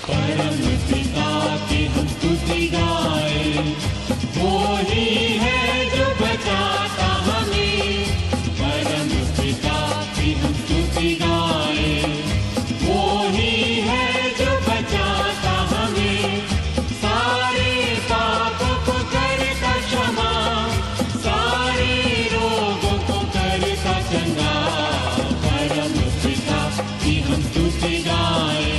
परम पिता की हम स्तुति गाए, वो ही है जो बचाता हमें। परम पिता की हम स्तुति गाए, वो ही है जो बचाता हमें। सारे पापों को करता क्षमा, सारे रोगों को करता चंगा। परम पिता की हम स्तुति गाए,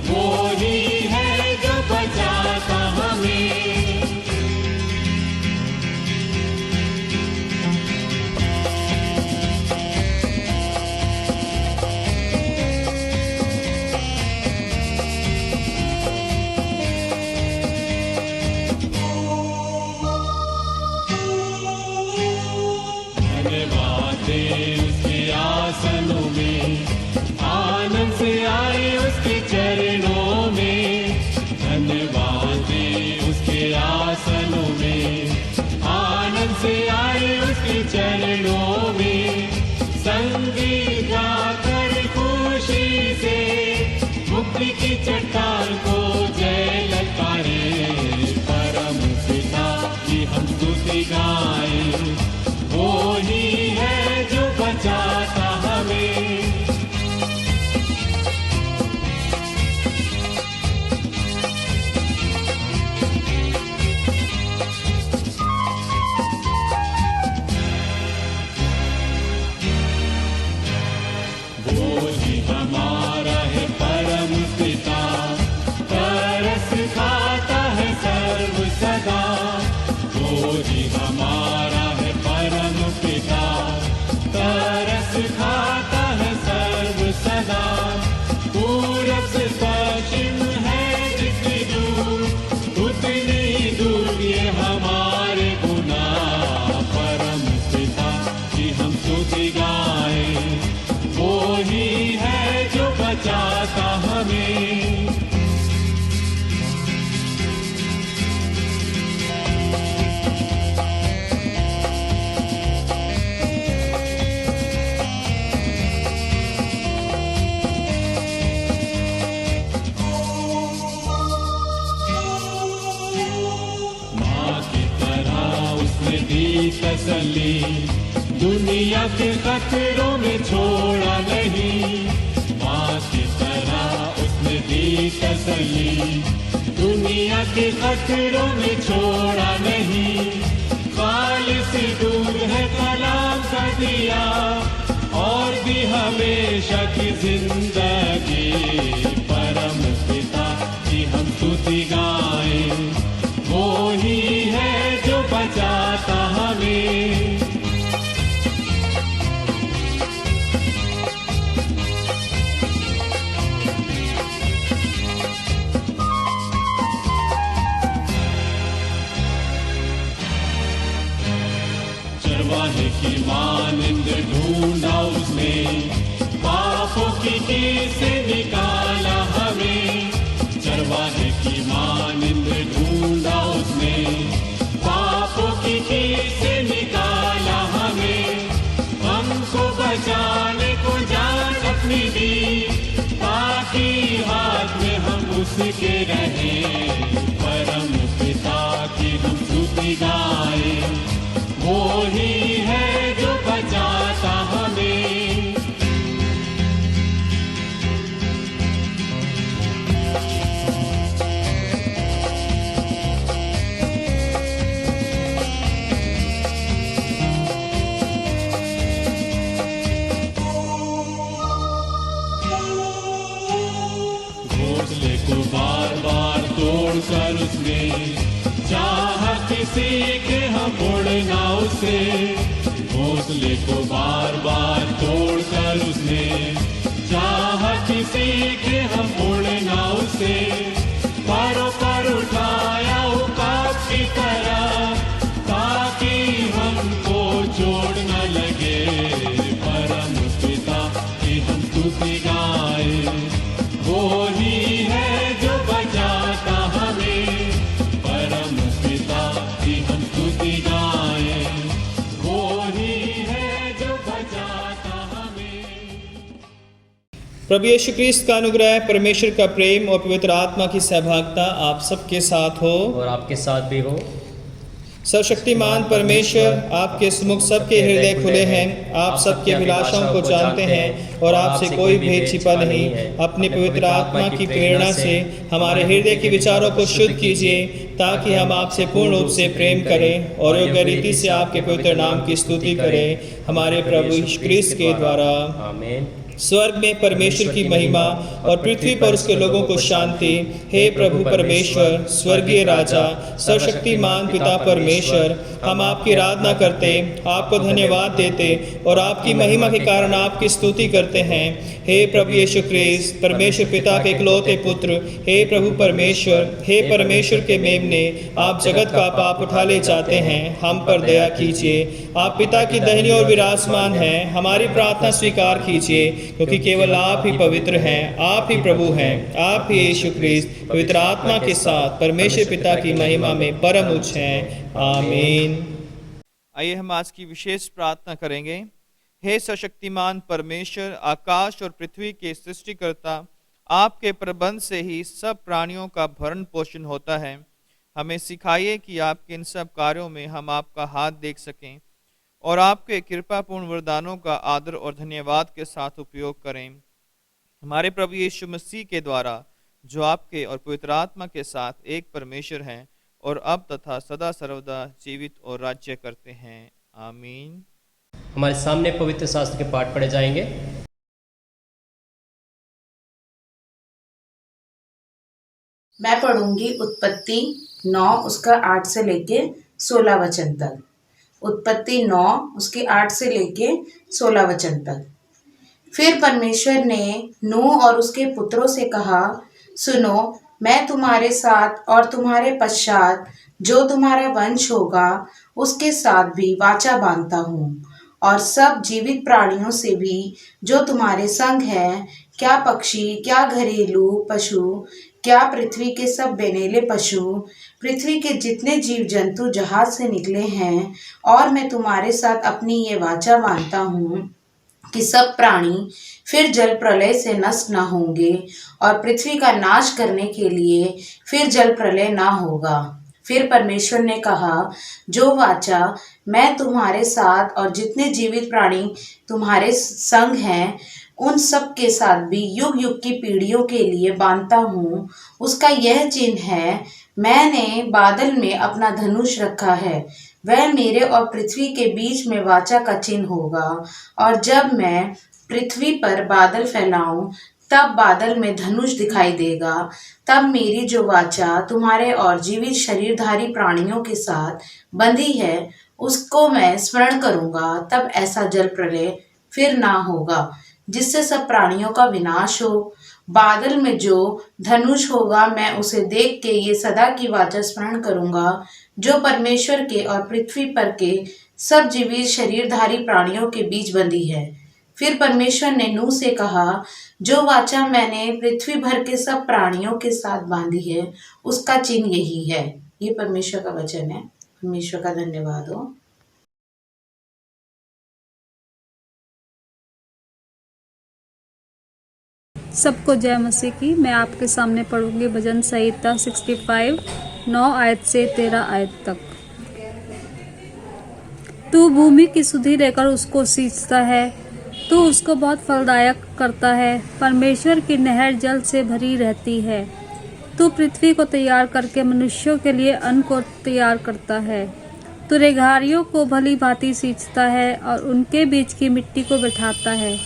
वो ही है जो बचाता हमें। धन्यवाद दे उसके आसनों में, आनंद से आए उसके चरणों में। धन्यवाद दे उसके आसनों में, आनंद से आए उसके चरणों में। संगीत गाकर खुशी से मुक्ति की चट्टान को जय ललकारे। परम पिता की हम स्तुति गाए, वो ही है जो बचाता हमें। वो ही हमारा है परम पिता, तरस खाता है सर्व सदा। वो ही हमारा है परम पिता, तरस खाता है सर्व सदा। पूरब से पश्चिम है जितनी दूर, उतनी ही दूर ये हमारे गुनाह। परम पिता की हम स्तुति गाए, वो ही है जो बचाता हमें। माँ की तरह उसने दी तसल्ली, दुनिया के खतरों में छोड़ा नहीं। माँ की तरह उसने दी तसल्ली, दुनिया के खतरों में छोड़ा नहीं। खालिस दूध है कलाम का दिया, और भी हमेशा की जिंदगी। परम पिता की हम स्तुति गाए, वो ही है जो बचाता हमें। चरवाहे की मानिंद ढूंढा उसने, पापों की कील से निकाला हमें। चरवाहे की मानिंद ढूंढा उसने, पापों की कील से निकाला हमें। हमको बचाने को जान अपनी दी, ताकि हाथ में हम उसके रहें। परम पिता की हम स्तुति गाए, वो ही है जो बचाता हमें। घोंसले को बार बार तोड़कर उसने चाहा किसी के हम उड़ना उसे। घोंसले को बार बार तोड़कर उसने चाहा किसी के हम उड़ना उसे। पारों पर उठाया उकाब की तरह, ताकि हमको चोट न लगे। परम पिता स्तुति गाए। वो ही है जो बचाता हमें, परम पिता की हम स्तुति गाए। वो ही है जो बचाता हमें। प्रभु यीशु क्रिस्त का अनुग्रह, परमेश्वर का प्रेम और पवित्र आत्मा की सहभागिता आप सबके साथ हो और आपके साथ भी हो। सर्वशक्तिमान परमेश्वर, आपके सम्मुख सबके हृदय खुले हैं, आप सबके अभिलाषाओं को जानते हैं और आपसे कोई भेद छिपा नहीं। अपनी पवित्र आत्मा की प्रेरणा से हमारे हृदय के विचारों को शुद्ध कीजिए, ताकि हम आपसे पूर्ण रूप से प्रेम करें और योग्य रीति से आपके पवित्र नाम की स्तुति करें, हमारे प्रभु यीशु क्रिस्त के द्वारा। आमीन। स्वर्ग में परमेश्वर की महिमा और पृथ्वी पर उसके लोगों को शांति। हे प्रभु परमेश्वर, स्वर्गीय राजा, सर्वशक्तिमान पिता परमेश्वर, हम आपकी आराधना करते, आपको धन्यवाद देते और आपकी महिमा के कारण आपकी स्तुति करते हैं। हे प्रभु यीशु क्रिस्त, परमेश्वर पिता के इकलौते पुत्र, हे प्रभु परमेश्वर, हे परमेश्वर के मेमने, आप जगत का पाप उठा ले जाते हैं, हम पर दया कीजिए। आप पिता की दाहिनी ओर विराजमान हैं, हमारी प्रार्थना स्वीकार कीजिए, क्योंकि केवल आप ही पवित्र हैं, आप ही प्रभु हैं, आप ही यीशु क्रिस्त पवित्र आत्मा के साथ परमेश्वर पिता की महिमा में परम उच्च हैं। आमीन। आइए हम आज की विशेष प्रार्थना करेंगे। हे सशक्तिमान परमेश्वर, आकाश और पृथ्वी के सृष्टिकर्ता, आपके प्रबंध से ही सब प्राणियों का भरण पोषण होता है। हमें सिखाइए कि आपके इन सब कार्यों में हम आपका हाथ देख सकें और आपके कृपापूर्ण वरदानों का आदर और धन्यवाद के साथ उपयोग करें। हमारे प्रभु यीशु मसीह के द्वारा, जो आपके और पवित्र आत्मा के साथ एक परमेश्वर हैं और अब तथा सदा सर्वदा जीवित और राज्य करते हैं। आमीन। हमारे सामने पवित्र शास्त्र के पाठ पढ़े जाएंगे। मैं पढ़ूंगी उत्पत्ति 9 उसका 8 से लेके 16 वचन तक। उत्पत्ति 9 उसके 8 से लेके 16 वचन तक। फिर परमेश्वर ने नूह और उसके पुत्रों से कहा, सुनो, मैं तुम्हारे साथ और तुम्हारे पश्चात जो तुम्हारा वंश होगा उसके साथ भी वाचा बांधता हूँ, और सब जीवित प्राणियों से भी जो तुम्हारे संग हैं, क्या पक्षी, क्या घरेलू पशु, क्या पृथ्वी के सब बेनेले पशु, पृथ्वी के जितने जीव जंतु जहाज से निकले हैं। और मैं तुम्हारे साथ अपनी ये वाचा बांधता हूँ कि सब प्राणी फिर जल प्रलय से नष्ट न होंगे, और पृथ्वी का नाश करने के लिए फिर जल प्रलय ना होगा। फिर परमेश्वर ने कहा, जो वाचा मैं तुम्हारे साथ और जितने जीवित प्राणी तुम्हारे संग हैं उन सब के साथ भी युग युग की पीढ़ियों के लिए बांधता हूँ, उसका यह चिन्ह है, मैंने बादल में अपना धनुष रखा है, वह मेरे और पृथ्वी के बीच में वाचा का चिन्ह होगा। और जब मैं पृथ्वी पर बादल फैलाऊं, तब बादल में धनुष दिखाई देगा। तब मेरी जो वाचा तुम्हारे और जीवित शरीरधारी प्राणियों के साथ बंधी है, उसको मैं स्मरण करूंगा। तब ऐसा जल प्रलय फिर ना होगा, जिससे सब प्राणियों का विनाश हो। बादल में जो धनुष होगा, मैं उसे देख के ये सदा की वाचा स्मरण करूंगा, जो परमेश्वर के और पृथ्वी पर के सब जीवित शरीरधारी प्राणियों के बीच बंधी है। फिर परमेश्वर ने नूह से कहा, जो वाचा मैंने पृथ्वी भर के सब प्राणियों के साथ बांधी है, उसका चिन्ह यही है। ये परमेश्वर का वचन है। परमेश्वर का धन्यवाद हो। सबको जय मसीह की। मैं आपके सामने पढ़ूंगी भजन संहिता 65 9 आयत से 13 आयत तक। तू भूमि की सुधि लेकर उसको सींचता है, तू उसको बहुत फलदायक करता है। परमेश्वर की नहर जल से भरी रहती है। तू पृथ्वी को तैयार करके मनुष्यों के लिए अन्न को तैयार करता है। तू रेघारियों को भली भांति सींचता है और उनके बीच की मिट्टी को बिठाता है।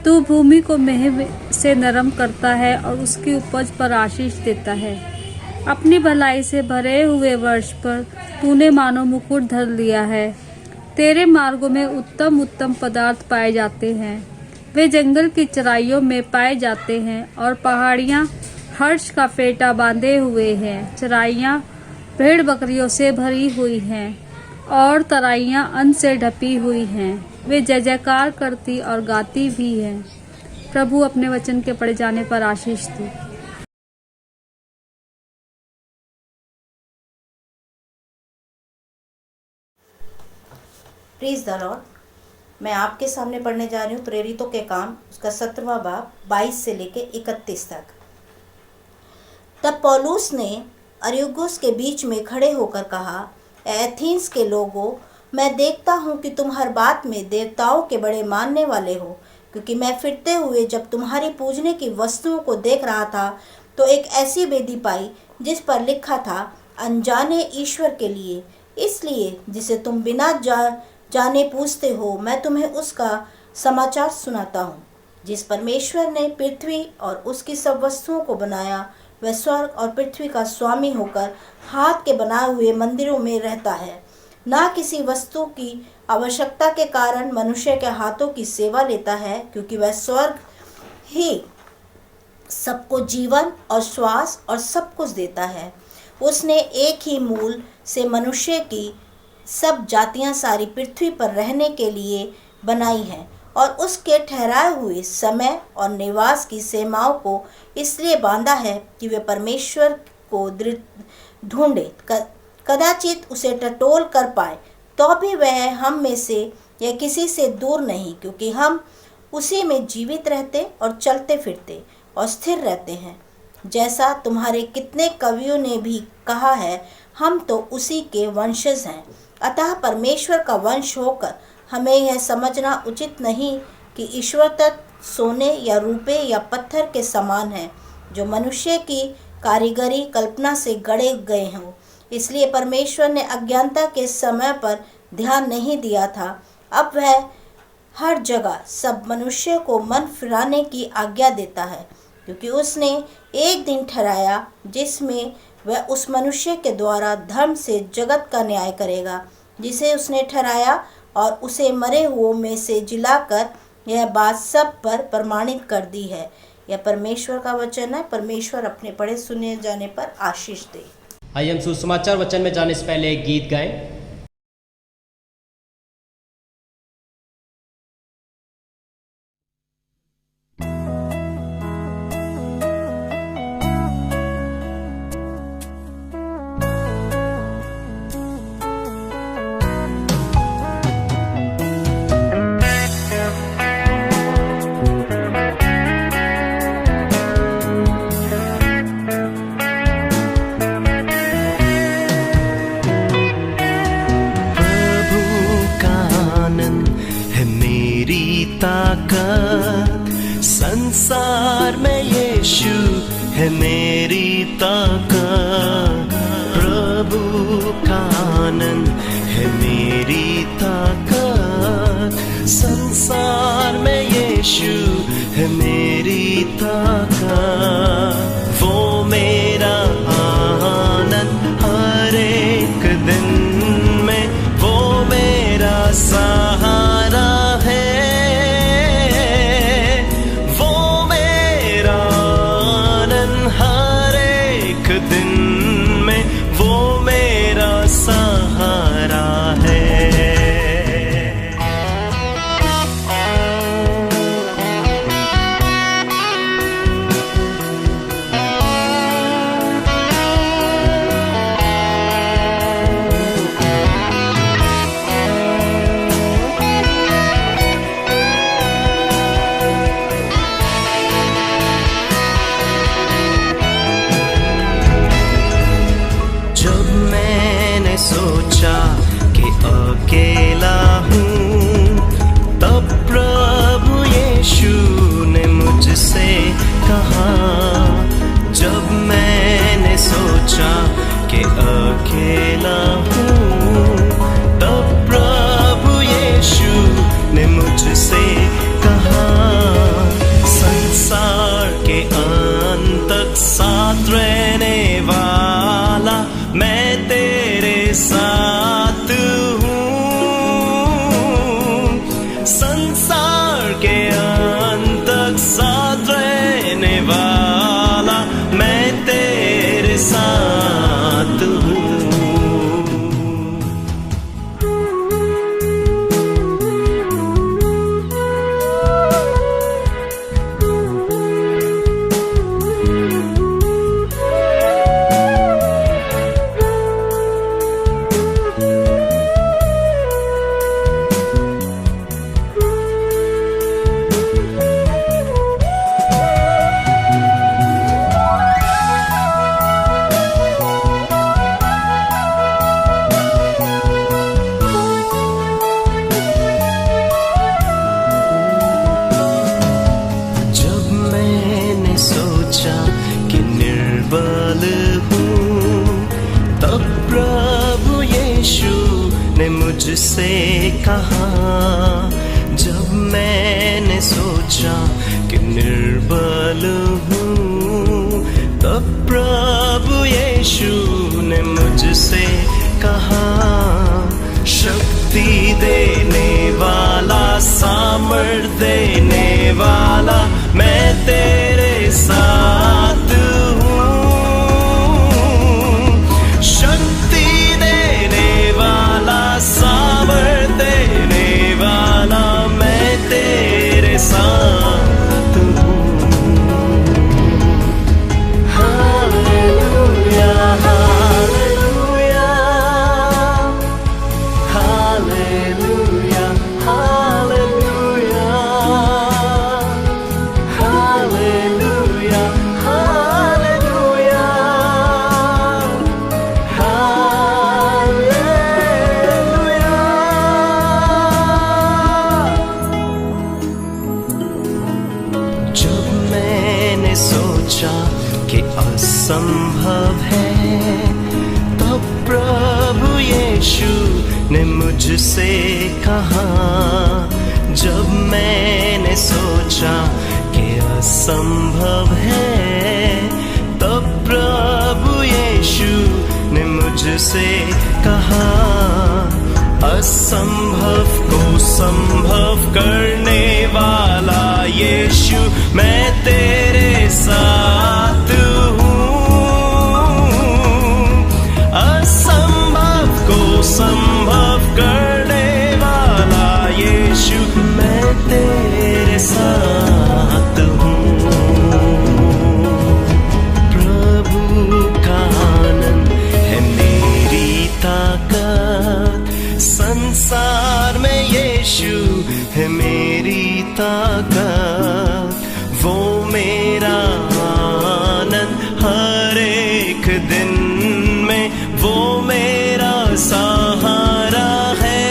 तू भूमि को मेह से नरम करता है और उसकी उपज पर आशीष देता है। अपनी भलाई से भरे हुए वर्ष पर तूने मानो मुकुट धर लिया है। तेरे मार्गों में उत्तम उत्तम पदार्थ पाए जाते हैं। वे जंगल की चराइयों में पाए जाते हैं और पहाड़ियाँ हर्ष का फेटा बांधे हुए हैं। चराइयाँ भेड़ बकरियों से भरी हुई हैं और तराइयाँ अन्न से ढपी हुई हैं। वे जय जयकार करती और गाती भी हैं। प्रभु अपने वचन के पढ़े जाने पर आशीष दे। Praise the lord. मैं आपके सामने पढ़ने जा रही हूँ प्रेरितों के काम उसका 17वां बाब 22 से लेके 31 तक। तब पौलुस ने अरियुगुस के बीच में खड़े होकर कहा, एथेंस के लोगों, मैं देखता हूँ कि तुम हर बात में देवताओं के बड़े मानने वाले हो, क्योंकि मैं फिरते हुए जब तुम्हारी पूजने की वस्तुओं को देख रहा था तो एक ऐसी वेदी पाई जिस पर लिखा था, अनजाने ईश्वर के लिए, इसलिए जिसे तुम बिना जाने पूजते हो, मैं तुम्हें उसका समाचार सुनाता हूँ। जिस परमेश्वर ने पृथ्वी और उसकी सब वस्तुओं को बनाया, वह स्वर्ग और पृथ्वी का स्वामी होकर हाथ के बनाए हुए मंदिरों में रहता है, ना किसी वस्तु की आवश्यकता के कारण मनुष्य के हाथों की सेवा लेता है, क्योंकि वह स्वर्ग ही सबको जीवन और श्वास और सब कुछ देता है। उसने एक ही मूल से मनुष्य की सब जातियां सारी पृथ्वी पर रहने के लिए बनाई हैं, और उसके ठहराए हुए समय और निवास की सीमाओं को इसलिए बांधा है कि वे परमेश्वर को ढूंढे, कदाचित उसे टटोल कर पाए, तो भी वह हम में से या किसी से दूर नहीं, क्योंकि हम उसी में जीवित रहते और चलते फिरते और स्थिर रहते हैं। जैसा तुम्हारे कितने कवियों ने भी कहा है, हम तो उसी के वंशज हैं। अतः परमेश्वर का वंश होकर हमें यह समझना उचित नहीं कि ईश्वर तत्व सोने या रूपे या पत्थर के समान है, जो मनुष्य की कारीगरी कल्पना से गढ़े गए हों। इसलिए परमेश्वर ने अज्ञानता के समय पर ध्यान नहीं दिया था। अब वह हर जगह सब मनुष्य को मन फिराने की आज्ञा देता है, क्योंकि उसने एक दिन ठहराया जिसमें वह उस मनुष्य के द्वारा धर्म से जगत का न्याय करेगा, जिसे उसने ठहराया, और उसे मरे हुओं में से जिलाकर यह बात सब पर प्रमाणित कर दी है। यह परमेश्वर का वचन है। परमेश्वर अपने पढ़े सुने जाने पर आशीष दे। आइए हम सुसमाचार वचन में जाने से पहले एक गीत गाएं। संसार में यीशु है मेरी ताकत, प्रभु का आनंद है मेरी ताकत। संसार में यीशु है मेरी ताकत, वो मेरा आनंद हर एक दिन में, वो मेरा सहारा है। सोचा कि अकेला हूँ, तब प्रभु यीशु ने मुझसे कहा। जब मैंने सोचा कि अकेला हूँ, तब प्रभु यीशु ने मुझसे कहा, संसार के अंत तक साथ रहने वाला मैं तेरे साथ हूँ। संसार के अंत तक साथ रहने वाला मैं तेरे साथ हूँ। मुझसे कहा, जब मैंने सोचा कि निर्बल हूँ, तब प्रभु यीशु ने मुझसे कहा, शक्ति देने वाला, सामर्थ देने वाला, मैं तेरे साथ हूँ। शक्ति देने वाला, सामर्थ देने वाला, मैं तेरे साथ हूँ। Hallelujah, hallelujah, hallelujah, hallelujah, hallelujah, hallelujah, hallelujah. जब मैंने सोचा कि असंभव है, तब प्रभु यीशु ने मुझसे कहा, जब मैंने सोचा कि असंभव है, तब प्रभु यीशु ने मुझसे कहा, असंभव को संभव करने वाला यीशु, मैं तेरे साथ हूँ। असंभव को संभव करने वाला यीशु, मैं तेरे साथ हूँ। प्रभु का आनंद है मेरी ताकत, संसार में यीशु है मेरी ताकत, वो मेरा आनंद हर एक दिन में, वो मेरा सहारा है,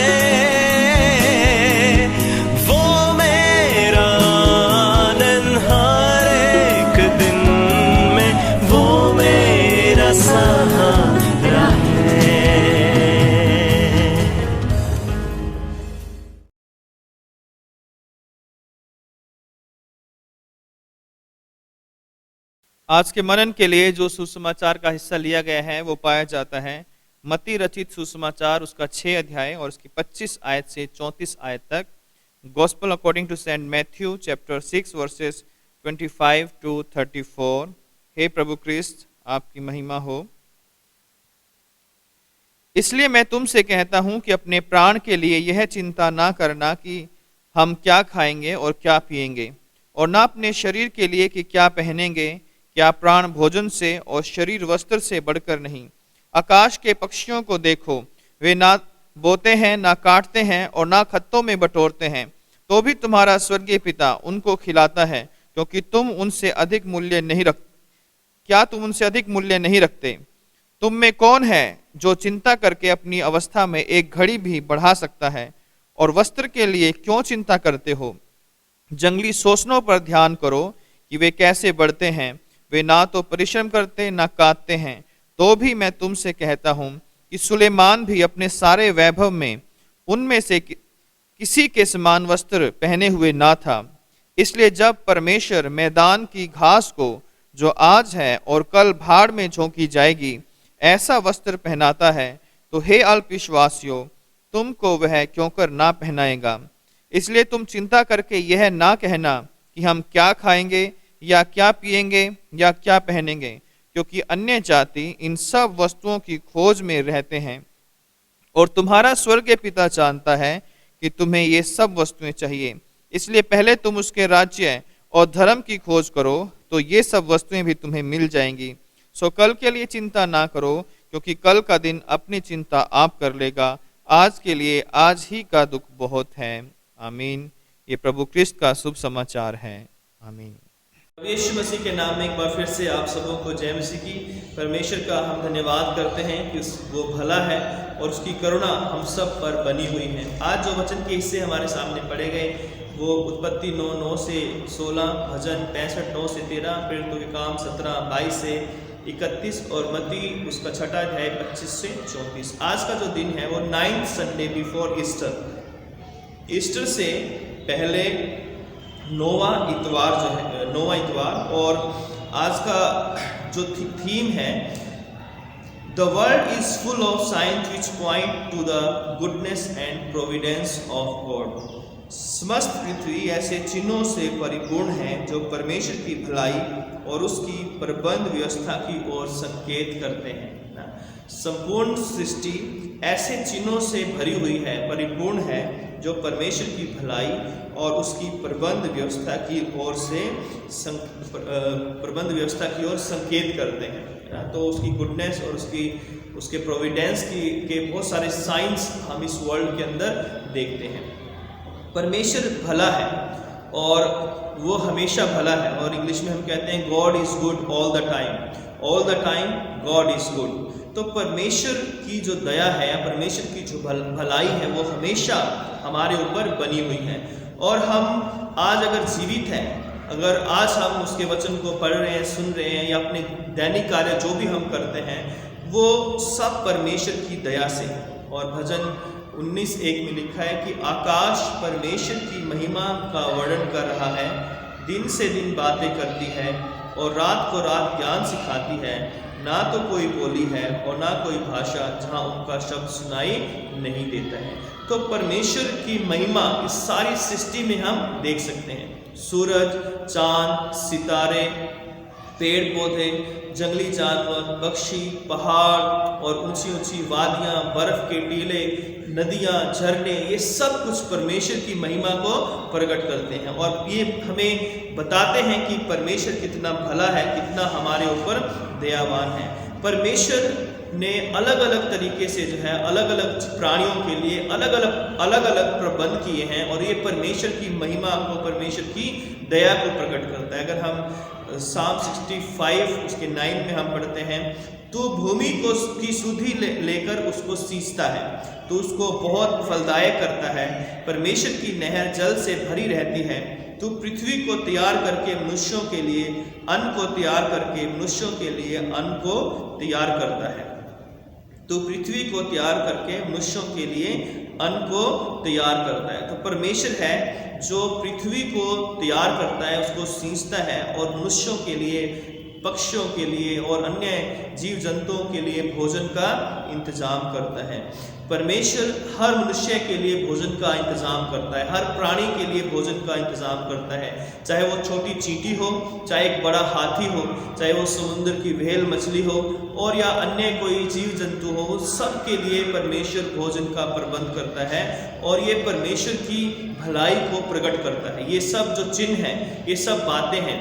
वो मेरा आनंद हर एक दिन में, वो मेरा सहारा है। आज के मनन के लिए जो सुसमाचार का हिस्सा लिया गया है वो पाया जाता है मत्ती रचित सुसमाचार, उसका 6 अध्याय और उसकी 25 आयत से 34 आयत तक। Gospel according to saint Matthew chapter 6 verses 25 to 34। हे प्रभु क्रिस्त, आपकी महिमा हो। इसलिए मैं तुमसे कहता हूं कि अपने प्राण के लिए यह चिंता ना करना कि हम क्या खाएंगे और क्या पिएंगे, और ना अपने शरीर के लिए कि क्या पहनेंगे। क्या प्राण भोजन से और शरीर वस्त्र से बढ़कर नहीं। आकाश के पक्षियों को देखो, वे ना बोते हैं, ना काटते हैं और ना खत्तों में बटोरते हैं, तो भी तुम्हारा स्वर्गीय पिता उनको खिलाता है। क्योंकि तुम उनसे अधिक मूल्य नहीं रख क्या तुम उनसे अधिक मूल्य नहीं रखते? तुम में कौन है जो चिंता करके अपनी अवस्था में एक घड़ी भी बढ़ा सकता है? और वस्त्र के लिए क्यों चिंता करते हो? जंगली सोसनों पर ध्यान करो कि वे कैसे बढ़ते हैं। वे ना तो परिश्रम करते ना काटते हैं, तो भी मैं तुमसे कहता हूं कि सुलेमान भी अपने सारे वैभव में उनमें से किसी के समान वस्त्र पहने हुए ना था। इसलिए जब परमेश्वर मैदान की घास को, जो आज है और कल भाड़ में झोंकी जाएगी, ऐसा वस्त्र पहनाता है, तो हे अल्पविश्वासियों, तुमको वह क्यों कर ना पहनाएगा। इसलिए तुम चिंता करके यह ना कहना कि हम क्या खाएंगे या क्या पिएंगे या क्या पहनेंगे, क्योंकि अन्य जाति इन सब वस्तुओं की खोज में रहते हैं, और तुम्हारा स्वर्गीय पिता जानता है कि तुम्हें ये सब वस्तुएं चाहिए। इसलिए पहले तुम उसके राज्य और धर्म की खोज करो, तो ये सब वस्तुएं भी तुम्हें मिल जाएंगी। सो कल के लिए चिंता ना करो, क्योंकि कल का दिन अपनी चिंता आप कर लेगा। आज के लिए आज ही का दुख बहुत है। आमीन। ये प्रभु क्रिस्त का शुभ समाचार है। आमीन। यीशु मसीह के नाम में एक बार फिर से आप सबों को जय मसीह की। परमेश्वर का हम धन्यवाद करते हैं कि वो भला है और उसकी करुणा हम सब पर बनी हुई है। आज जो वचन के हिस्से हमारे सामने पढ़े गए वो उत्पत्ति 9:9 से 16, भजन 65:9 से 13, प्रेरितों के काम 17:22 से 31 और मत्ती उसका 6 अध्याय 25 से 34। आज का जो दिन है वो 9th Sunday before Easter. Easter से पहले नौवां इतवार, और आज का जो थीम है The world is full of signs which point to the goodness and providence of God. समस्त पृथ्वी ऐसे चिन्हों से परिपूर्ण है जो परमेश्वर की भलाई और उसकी प्रबंध व्यवस्था की ओर संकेत करते हैं। संपूर्ण सृष्टि ऐसे चिन्हों से भरी हुई है, परिपूर्ण है, जो परमेश्वर की भलाई और उसकी प्रबंध व्यवस्था की ओर संकेत करते हैं। तो उसकी गुडनेस और उसके प्रोविडेंस के बहुत सारे साइंस हम इस वर्ल्ड के अंदर देखते हैं। परमेश्वर भला है और वो हमेशा भला है, और इंग्लिश में हम कहते हैं God is good all the time God is good. तो परमेश्वर की जो दया है या परमेश्वर की जो भलाई है वो हमेशा हमारे ऊपर बनी हुई है। और हम आज अगर जीवित हैं, अगर आज हम उसके वचन को पढ़ रहे हैं, सुन रहे हैं, या अपने दैनिक कार्य जो भी हम करते हैं वो सब परमेश्वर की दया से। और भजन 19:1 में लिखा है कि आकाश परमेश्वर की महिमा का वर्णन कर रहा है, दिन से दिन बातें करती है और रात को रात ज्ञान सिखाती है। ना तो कोई बोली है और ना कोई भाषा जहाँ उनका शब्द सुनाई नहीं देता है। तो परमेश्वर की महिमा इस सारी सृष्टि में हम देख सकते हैं। सूरज, चांद, सितारे, पेड़ पौधे, जंगली जानवर, पक्षी, पहाड़ और ऊंची ऊंची वादियाँ, बर्फ के टीले, नदियाँ, झरने, ये सब कुछ परमेश्वर की महिमा को प्रकट करते हैं और ये हमें बताते हैं कि परमेश्वर कितना भला है, कितना हमारे ऊपर दयावान है। परमेश्वर ने अलग अलग तरीके से जो है अलग अलग प्राणियों के लिए अलग अलग प्रबंध किए हैं, और ये परमेश्वर की महिमा को, परमेश्वर की दया को प्रकट करता है। अगर हम साम 65 उसके 9 में हम पढ़ते हैं, तो भूमि को की सुधि लेकर उसको सींचता है, तो उसको बहुत फलदायक करता है। परमेश्वर की नहर जल से भरी रहती है। तो पृथ्वी को तैयार करके मनुष्यों के लिए अन्न को तैयार करके मनुष्यों के लिए अन्न को तैयार करता है। तो पृथ्वी को तैयार करके मनुष्यों के लिए अन्न को तैयार करता है। तो परमेश्वर है जो पृथ्वी को तैयार करता है, उसको सींचता है और मनुष्यों के लिए, पक्षियों के लिए और अन्य जीव जंतुओं के लिए भोजन का इंतजाम करता है। परमेश्वर हर मनुष्य के लिए भोजन का इंतजाम करता है, हर प्राणी के लिए भोजन का इंतजाम करता है, चाहे वो छोटी चींटी हो, चाहे एक बड़ा हाथी हो, चाहे वो समुद्र की व्हेल मछली हो और या अन्य कोई जीव जंतु हो, सब के लिए परमेश्वर भोजन का प्रबंध करता है और ये परमेश्वर की भलाई को प्रकट करता है। ये सब जो चिन्ह हैं, ये सब बातें हैं,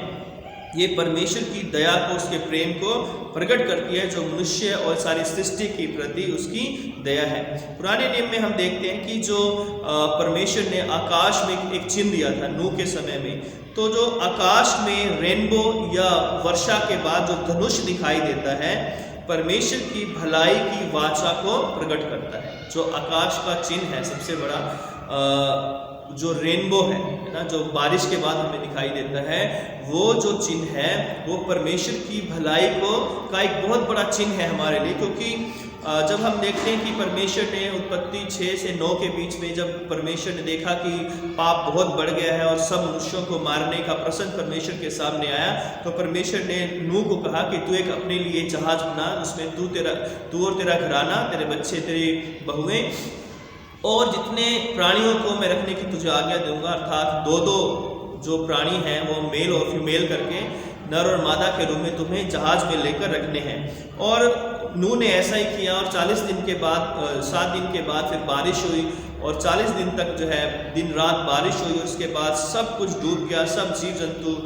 ये परमेश्वर की दया को, उसके प्रेम को प्रकट करती है, जो मनुष्य और सारी सृष्टि के प्रति उसकी दया है। पुराने नियम में हम देखते हैं कि जो परमेश्वर ने आकाश में एक चिन्ह दिया था नूह के समय में, तो जो आकाश में रेनबो या वर्षा के बाद जो धनुष दिखाई देता है, परमेश्वर की भलाई की वाचा को प्रकट करता है। जो आकाश का चिन्ह है सबसे बड़ा, जो रेनबो है ना, जो बारिश के बाद हमें दिखाई देता है, वो जो चिन्ह है वो परमेश्वर की भलाई का एक बहुत बड़ा चिन्ह है हमारे लिए। क्योंकि जब हम देखते हैं कि परमेश्वर ने उत्पत्ति 6 से 9 के बीच में जब परमेश्वर ने देखा कि पाप बहुत बढ़ गया है और सब मनुष्यों को मारने का प्रसंग परमेश्वर के सामने आया, तो परमेश्वर ने नूह को कहा कि तू एक अपने लिए जहाज बना, उसमें तू और तेरा घराना, तेरे बच्चे, तेरी बहुएं और जितने प्राणियों को मैं रखने की तुझे आज्ञा दूंगा, अर्थात 2-2 जो प्राणी हैं वो मेल और फीमेल करके नर और मादा के रूप में तुम्हें जहाज में लेकर रखने हैं। और नूह ने ऐसा ही किया और 40 दिन के बाद 7 दिन के बाद फिर बारिश हुई और 40 दिन तक जो है दिन रात बारिश हुई। उसके बाद सब कुछ डूब गया, सब जीव जंतु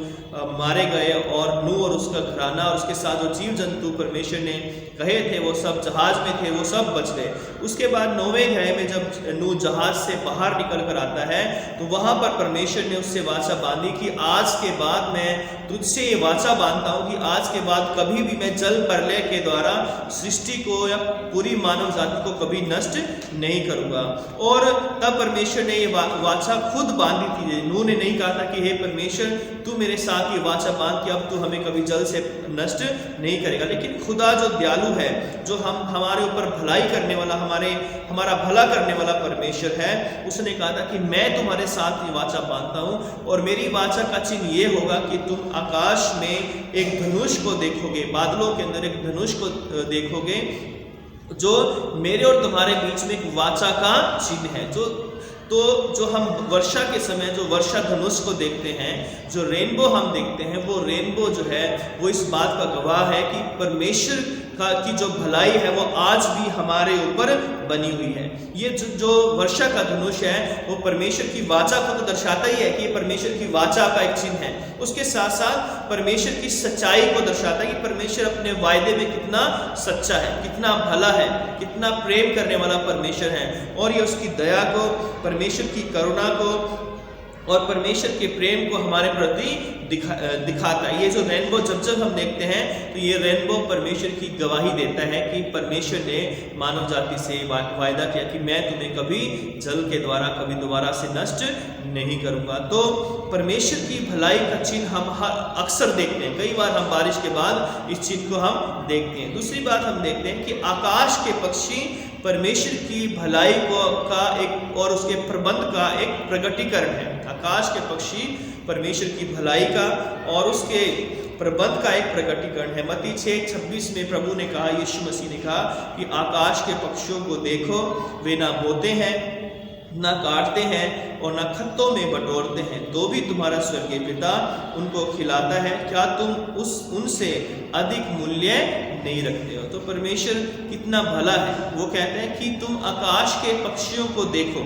मारे गए और नूह और उसका घराना और उसके साथ जो जीव जंतु परमेश्वर ने कहे थे वो सब जहाज में थे, वो सब बच गए। उसके बाद 9वें अध्याय में जब नूह जहाज से बाहर निकल कर आता है, तो वहाँ पर परमेश्वर ने उससे वाचा बांधी कि आज के बाद मैं तुझसे ये वाचा बांधता हूँ कि आज के बाद कभी भी मैं जल प्रलय के द्वारा सृष्टि को या पूरी मानव जाति को कभी नष्ट नहीं करूँगा। और और तब परमेश्वर ने ये वाचा खुद बांधी थी। नूह ने नहीं कहा था कि हे परमेश्वर तू मेरे साथ ये वाचा बांध के अब तू हमें कभी जल से नष्ट नहीं करेगा। लेकिन खुदा जो दयालु है, जो हमारे ऊपर भलाई करने वाला, हमारा भला करने वाला परमेश्वर है, उसने कहा था कि मैं तुम्हारे साथ ये वाचा बांधता हूँ और मेरी वाचा का चिन्ह ये होगा कि तुम आकाश में एक धनुष को देखोगे, बादलों के अंदर एक धनुष को देखोगे जो मेरे और तुम्हारे बीच में एक वाचा का चिन्ह है। जो हम वर्षा के समय जो वर्षा धनुष को देखते हैं, जो रेनबो हम देखते हैं, वो रेनबो जो है वो इस बात का गवाह है कि परमेश्वर की जो भलाई है वो आज भी हमारे ऊपर बनी हुई है। ये जो वर्षा का धनुष है वो परमेश्वर की वाचा को तो दर्शाता ही है कि ये परमेश्वर की वाचा का एक चिन्ह है। उसके साथ साथ परमेश्वर की सच्चाई को दर्शाता है कि परमेश्वर अपने वायदे में कितना सच्चा है, कितना भला है, कितना प्रेम करने वाला परमेश्वर है। और ये उसकी दया को, परमेश्वर की करुणा को और परमेश्वर के प्रेम को हमारे प्रति दिखाता है। ये जो रेनबो जब हम देखते हैं तो ये रेनबो परमेश्वर की गवाही देता है कि परमेश्वर ने मानव जाति से वायदा किया कि मैं तुम्हें कभी जल के द्वारा कभी दोबारा से नष्ट नहीं करूंगा। तो परमेश्वर की भलाई का चिन्ह हम अक्सर देखते हैं, कई बार हम बारिश के बाद इस चिन्ह को हम देखते हैं। दूसरी बात हम देखते हैं कि आकाश के पक्षी परमेश्वर की भलाई का एक और उसके प्रबंध का एक प्रगटीकरण है। आकाश के पक्षी परमेश्वर की भलाई का और उसके प्रबंध का एक प्रकटीकरण है। मत्ती 6:26 में प्रभु ने कहा, यीशु मसीह ने कहा कि आकाश के पक्षियों को देखो, वे ना बोते हैं, ना काटते हैं और ना खत्तों में बटोरते हैं, तो भी तुम्हारा स्वर्गीय पिता उनको खिलाता है। क्या तुम उनसे अधिक मूल्य नहीं रखते हो? तो परमेश्वर कितना भला है। वो कहते हैं कि तुम आकाश के पक्षियों को देखो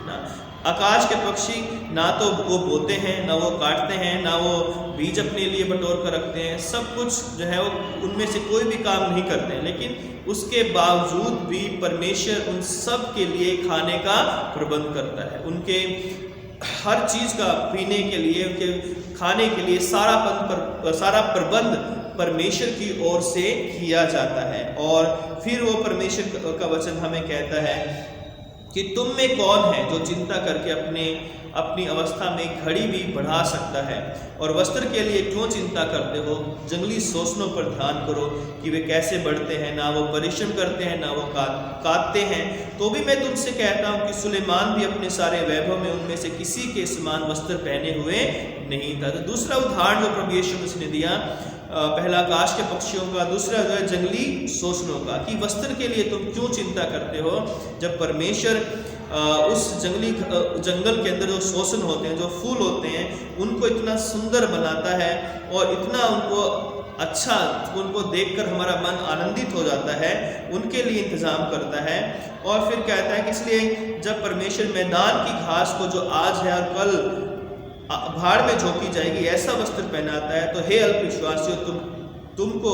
ना। आकाश के पक्षी ना तो वो बोते हैं, ना वो काटते हैं, ना वो बीज अपने लिए बटोर कर रखते हैं, सब कुछ जो है वो उनमें से कोई भी काम नहीं करते हैं, लेकिन उसके बावजूद भी परमेश्वर उन सब के लिए खाने का प्रबंध करता है। उनके हर चीज़ का पीने के लिए, उनके खाने के लिए सारा प्रबंध परमेश्वर की ओर से किया जाता है। और फिर वो परमेश्वर का वचन हमें कहता है कि तुम में कौन है जो चिंता करके अपनी अवस्था में घड़ी भी बढ़ा सकता है। और वस्त्र के लिए क्यों चिंता करते हो? जंगली शोषणों पर ध्यान करो कि वे कैसे बढ़ते हैं, ना वो परिश्रम करते हैं, ना वो काटते हैं। तो भी मैं तुमसे कहता हूँ कि सुलेमान भी अपने सारे वैभव में उनमें से किसी के समान वस्त्र पहने हुए नहीं था। तो दूसरा उदाहरण जो प्रभु यीशु मसीह ने दिया, पहला आकाश के पक्षियों का, दूसरा जो है जंगली शोषणों का, कि वस्त्र के लिए तुम क्यों चिंता करते हो जब परमेश्वर उस जंगल के अंदर जो शोषण होते हैं, जो फूल होते हैं, उनको इतना सुंदर बनाता है और इतना उनको अच्छा, उनको देखकर हमारा मन आनंदित हो जाता है, उनके लिए इंतज़ाम करता है। और फिर कहता है कि इसलिए जब परमेश्वर मैदान की घास को जो आज है और कल भाड़ में झोंकी जाएगी ऐसा वस्त्र पहनाता है, तो हे अल्पविश्वासियों तुमको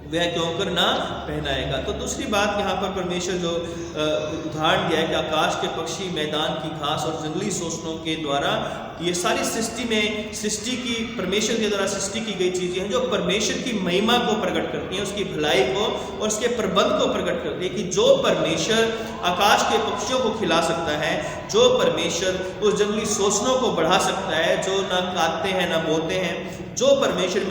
वह क्यों कर ना पहनाएगा। तो दूसरी बात यहाँ पर परमेश्वर जो उदाहरण दिया है कि आकाश के पक्षी, मैदान की घास और जंगली शोषणों के द्वारा, ये सारी सृष्टि की परमेश्वर के द्वारा सृष्टि की गई चीज़ें हैं जो परमेश्वर की महिमा को प्रकट करती हैं, उसकी भलाई को और उसके प्रबंध को प्रकट करती है। कि जो परमेश्वर आकाश के पक्षियों को खिला सकता है, जो परमेश्वर उस जंगली शोषणों को बढ़ा सकता है, जो ना काटते हैं ना बोते हैं, जो परमेश्वर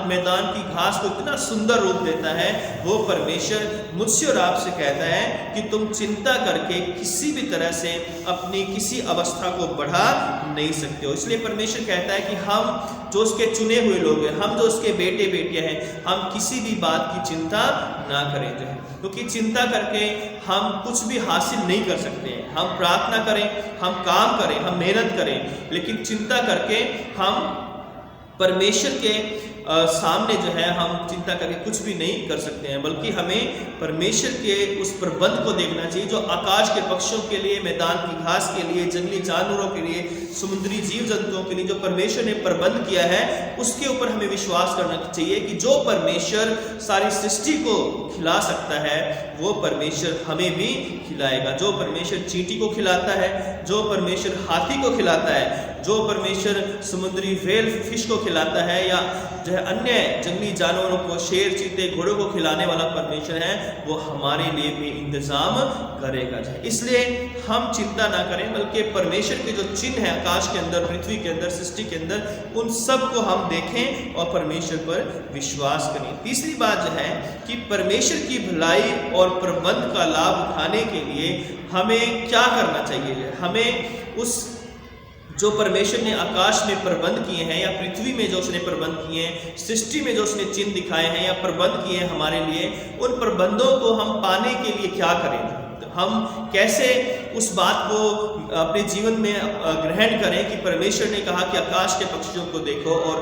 मैदान की घास को इतना सुंदर रूप देता है, वो परमेश्वर मुझसे और आपसे कहता है कि तुम चिंता करके किसी भी तरह से अपनी किसी अवस्था को बढ़ा नहीं सकते हो। इसलिए परमेश्वर कहता है कि हम जो उसके चुने हुए लोग हैं, हम जो उसके बेटे बेटियां हैं, हम किसी भी बात की चिंता ना करें जो है, क्योंकि चिंता करके हम कुछ भी हासिल नहीं कर सकते हैं। हम प्रार्थना करें, हम काम करें, हम मेहनत करें, लेकिन चिंता करके हम परमेश्वर के सामने जो है हम चिंता करके कुछ भी नहीं कर सकते हैं, बल्कि हमें परमेश्वर के उस प्रबंध को देखना चाहिए जो आकाश के पक्षियों के लिए, मैदान की घास के लिए, जंगली जानवरों के लिए, समुद्री जीव जंतुओं के लिए जो परमेश्वर ने प्रबंध किया है, उसके ऊपर हमें विश्वास करना चाहिए कि जो परमेश्वर सारी सृष्टि को खिला सकता है, वो परमेश्वर हमें भी खिलाएगा। जो परमेश्वर चींटी को खिलाता है, जो परमेश्वर हाथी को खिलाता है, जो परमेश्वर समुद्री व्हेल फिश को खिलाता है, या जो है अन्य जंगली जानवरों को, शेर, चीते, घोड़ों को खिलाने वाला परमेश्वर है, वो हमारे लिए भी इंतजाम करेगा। इसलिए हम चिंता ना करें, बल्कि परमेश्वर के जो चिन्ह है आकाश के अंदर, पृथ्वी के अंदर, सृष्टि के अंदर, उन सब को हम देखें और परमेश्वर पर विश्वास करें। तीसरी बात जो है कि परमेश्वर की भलाई और प्रबंध का लाभ उठाने के लिए हमें क्या करना चाहिए। हमें उस जो परमेश्वर ने आकाश में प्रबंध किए हैं या पृथ्वी में जो उसने प्रबंध किए हैं, सृष्टि में जो उसने चिन्ह दिखाए हैं या प्रबंध किए हैं हमारे लिए, उन प्रबंधों को हम पाने के लिए क्या करें, तो हम कैसे उस बात को अपने जीवन में ग्रहण करें कि परमेश्वर ने कहा कि आकाश के पक्षियों को देखो और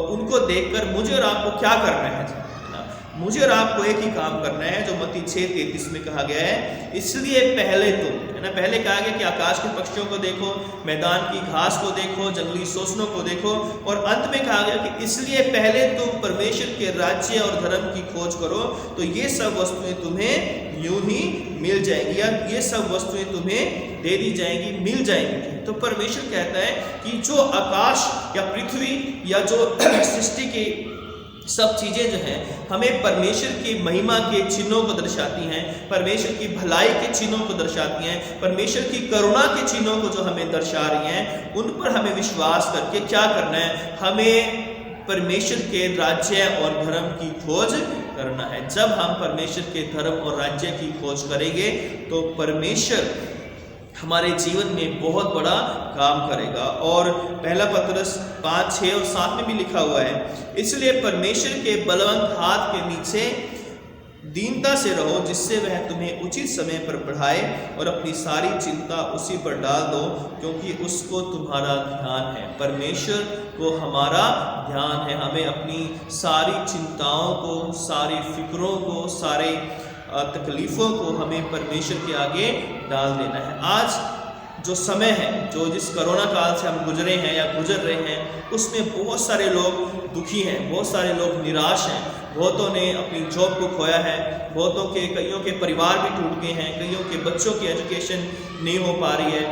उनको देखकर मुझे और आपको क्या करना है। मुझे और आपको एक ही काम करना है जो मत्ती 6:33 में कहा गया है, इसलिए पहले तुम, है ना, पहले कहा गया कि आकाश के पक्षियों को देखो, मैदान की घास को देखो, जंगली सोसनों को देखो, और अंत में कहा गया कि इसलिए पहले तुम परमेश्वर के राज्य और धर्म की खोज करो तो ये सब वस्तुएं तुम्हें यूं ही मिल जाएंगी, या ये सब वस्तुएं तुम्हें दे दी जाएंगी, मिल जाएंगी। तो परमेश्वर कहता है कि जो आकाश या पृथ्वी या जो सृष्टि की सब चीज़ें जो हैं हमें परमेश्वर की महिमा के चिन्हों को दर्शाती हैं, परमेश्वर की भलाई के चिन्हों को दर्शाती हैं, परमेश्वर की करुणा के चिन्हों को जो हमें दर्शा रही हैं, उन पर हमें विश्वास करके क्या करना है, हमें परमेश्वर के राज्य और धर्म की खोज करना है। जब हम परमेश्वर के धर्म और राज्य की खोज करेंगे तो परमेश्वर हमारे जीवन में बहुत बड़ा काम करेगा। और पहला पतरस 5, 6 और 7 में भी लिखा हुआ है, इसलिए परमेश्वर के बलवंत हाथ के नीचे दीनता से रहो, जिससे वह तुम्हें उचित समय पर बढ़ाए, और अपनी सारी चिंता उसी पर डाल दो, क्योंकि उसको तुम्हारा ध्यान है। परमेश्वर को हमारा ध्यान है, हमें अपनी सारी चिंताओं को, सारी फिक्रों को, सारे तकलीफ़ों को हमें परमेश्वर के आगे डाल देना है। आज जो समय है, जो जिस कोरोना काल से हम गुजरे हैं या गुजर रहे हैं, उसमें बहुत सारे लोग दुखी हैं, बहुत सारे लोग निराश हैं, बहुतों ने अपनी जॉब को खोया है, कईयों के परिवार भी टूट गए हैं, कईयों के बच्चों की एजुकेशन नहीं हो पा रही है,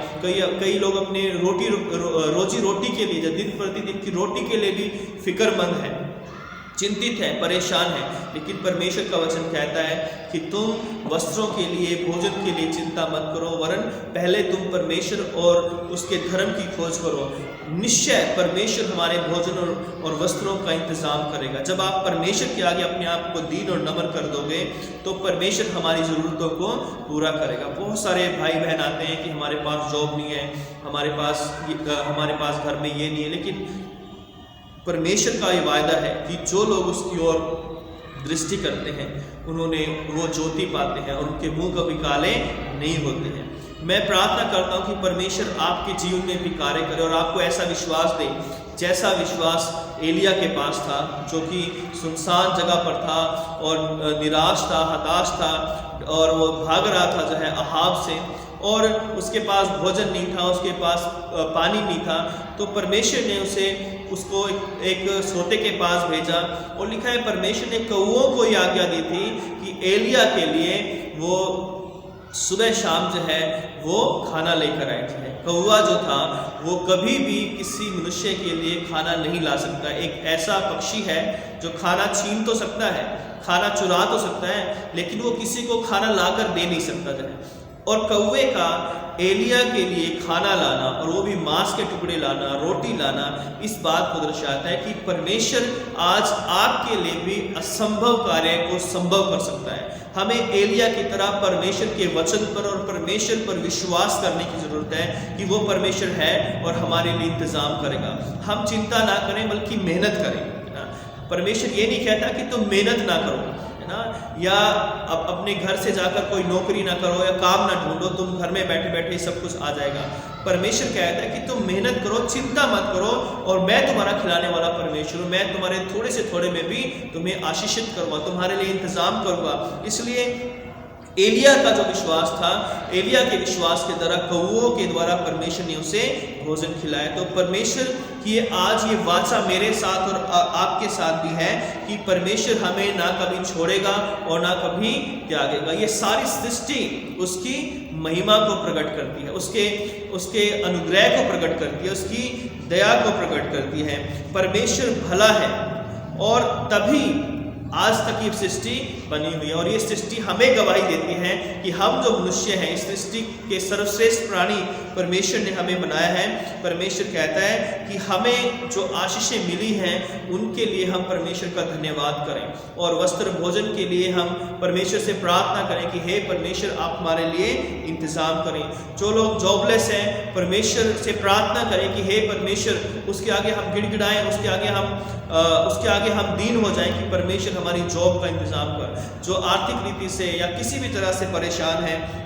कई लोग अपने रोजी रोटी के लिए, दिन प्रतिदिन की रोटी के लिए भी फिक्रमंद हैं, चिंतित है, परेशान है। लेकिन परमेश्वर का वचन कहता है कि तुम वस्त्रों के लिए, भोजन के लिए चिंता मत करो, वरन पहले तुम परमेश्वर और उसके धर्म की खोज करो। निश्चय परमेश्वर हमारे भोजन और वस्त्रों का इंतजाम करेगा। जब आप परमेश्वर के आगे अपने आप को दीन और नम्र कर दोगे तो परमेश्वर हमारी ज़रूरतों को पूरा करेगा। बहुत सारे भाई बहन आते हैं कि हमारे पास जॉब नहीं है, हमारे पास घर में ये नहीं है, लेकिन परमेश्वर का ये वायदा है कि जो लोग उसकी ओर दृष्टि करते हैं वो ज्योति पाते हैं और उनके मुंह कभी काले नहीं होते हैं। मैं प्रार्थना करता हूँ कि परमेश्वर आपके जीवन में भी कार्य करे और आपको ऐसा विश्वास दे जैसा विश्वास एलिया के पास था, जो कि सुनसान जगह पर था और निराश था, हताश था, और वो भाग रहा था जो है अहाब से, और उसके पास भोजन नहीं था, उसके पास पानी नहीं था। तो परमेश्वर ने उसको एक सोते के पास भेजा, और लिखा है परमेश्वर ने कौओं को ये आज्ञा दी थी कि एलिया के लिए वो सुबह शाम जो है वो खाना लेकर आए थे। कौआ जो था वो कभी भी किसी मनुष्य के लिए खाना नहीं ला सकता। एक ऐसा पक्षी है जो खाना छीन तो सकता है, खाना चुरा तो सकता है, लेकिन वो किसी को खाना लाकर दे नहीं सकता जो है। और कौवे का एलिया के लिए खाना लाना, और वो भी मांस के टुकड़े लाना, रोटी लाना, इस बात को दर्शाता है कि परमेश्वर आज आपके लिए भी असंभव कार्य को संभव कर सकता है। हमें एलिया की तरह परमेश्वर के वचन पर और परमेश्वर पर विश्वास करने की ज़रूरत है कि वो परमेश्वर है और हमारे लिए इंतज़ाम करेगा। हम चिंता ना करें बल्कि मेहनत करें, है ना। परमेश्वर ये नहीं कहता कि तुम मेहनत ना करो, है ना, या अपने घर से जाकर कोई नौकरी ना करो या काम ना ढूंढो, तुम घर में बैठे बैठे सब कुछ आ जाएगा। परमेश्वर कहता है कि तुम मेहनत करो, चिंता मत करो, और मैं तुम्हारा खिलाने वाला परमेश्वर हूँ। मैं तुम्हारे थोड़े से थोड़े में भी तुम्हें आशीषित करूँगा, तुम्हारे लिए इंतजाम करूँगा। इसलिए एलिया का जो विश्वास था, एलिया के विश्वास के द्वारा, कौओं के द्वारा परमेश्वर ने उसे भोजन खिलाया। तो परमेश्वर की आज ये वाचा मेरे साथ और आपके साथ भी है कि परमेश्वर हमें ना कभी छोड़ेगा और ना कभी त्यागेगा। ये सारी सृष्टि उसकी महिमा को प्रकट करती है, उसके अनुग्रह को प्रकट करती है, उसकी दया को प्रकट करती है। परमेश्वर भला है, और तभी आज तक ये सृष्टि बनी हुई है और ये सृष्टि हमें गवाही देती है कि हम जो मनुष्य हैं, इस सृष्टि के सर्वश्रेष्ठ प्राणी परमेश्वर ने हमें बनाया है। परमेश्वर कहता है कि हमें जो आशीषें मिली हैं उनके लिए हम परमेश्वर का धन्यवाद करें और वस्त्र भोजन के लिए हम परमेश्वर से प्रार्थना करें कि हे परमेश्वर आप हमारे लिए इंतज़ाम करें। जो लोग जॉबलेस हैं परमेश्वर से प्रार्थना करें कि हे परमेश्वर उसके आगे हम गिड़गिड़ाएं, उसके आगे हम दीन हो जाएं कि परमेश्वर हमारी जॉब का इंतज़ाम कर। जो आर्थिक रीति से या किसी भी तरह से परेशान हैं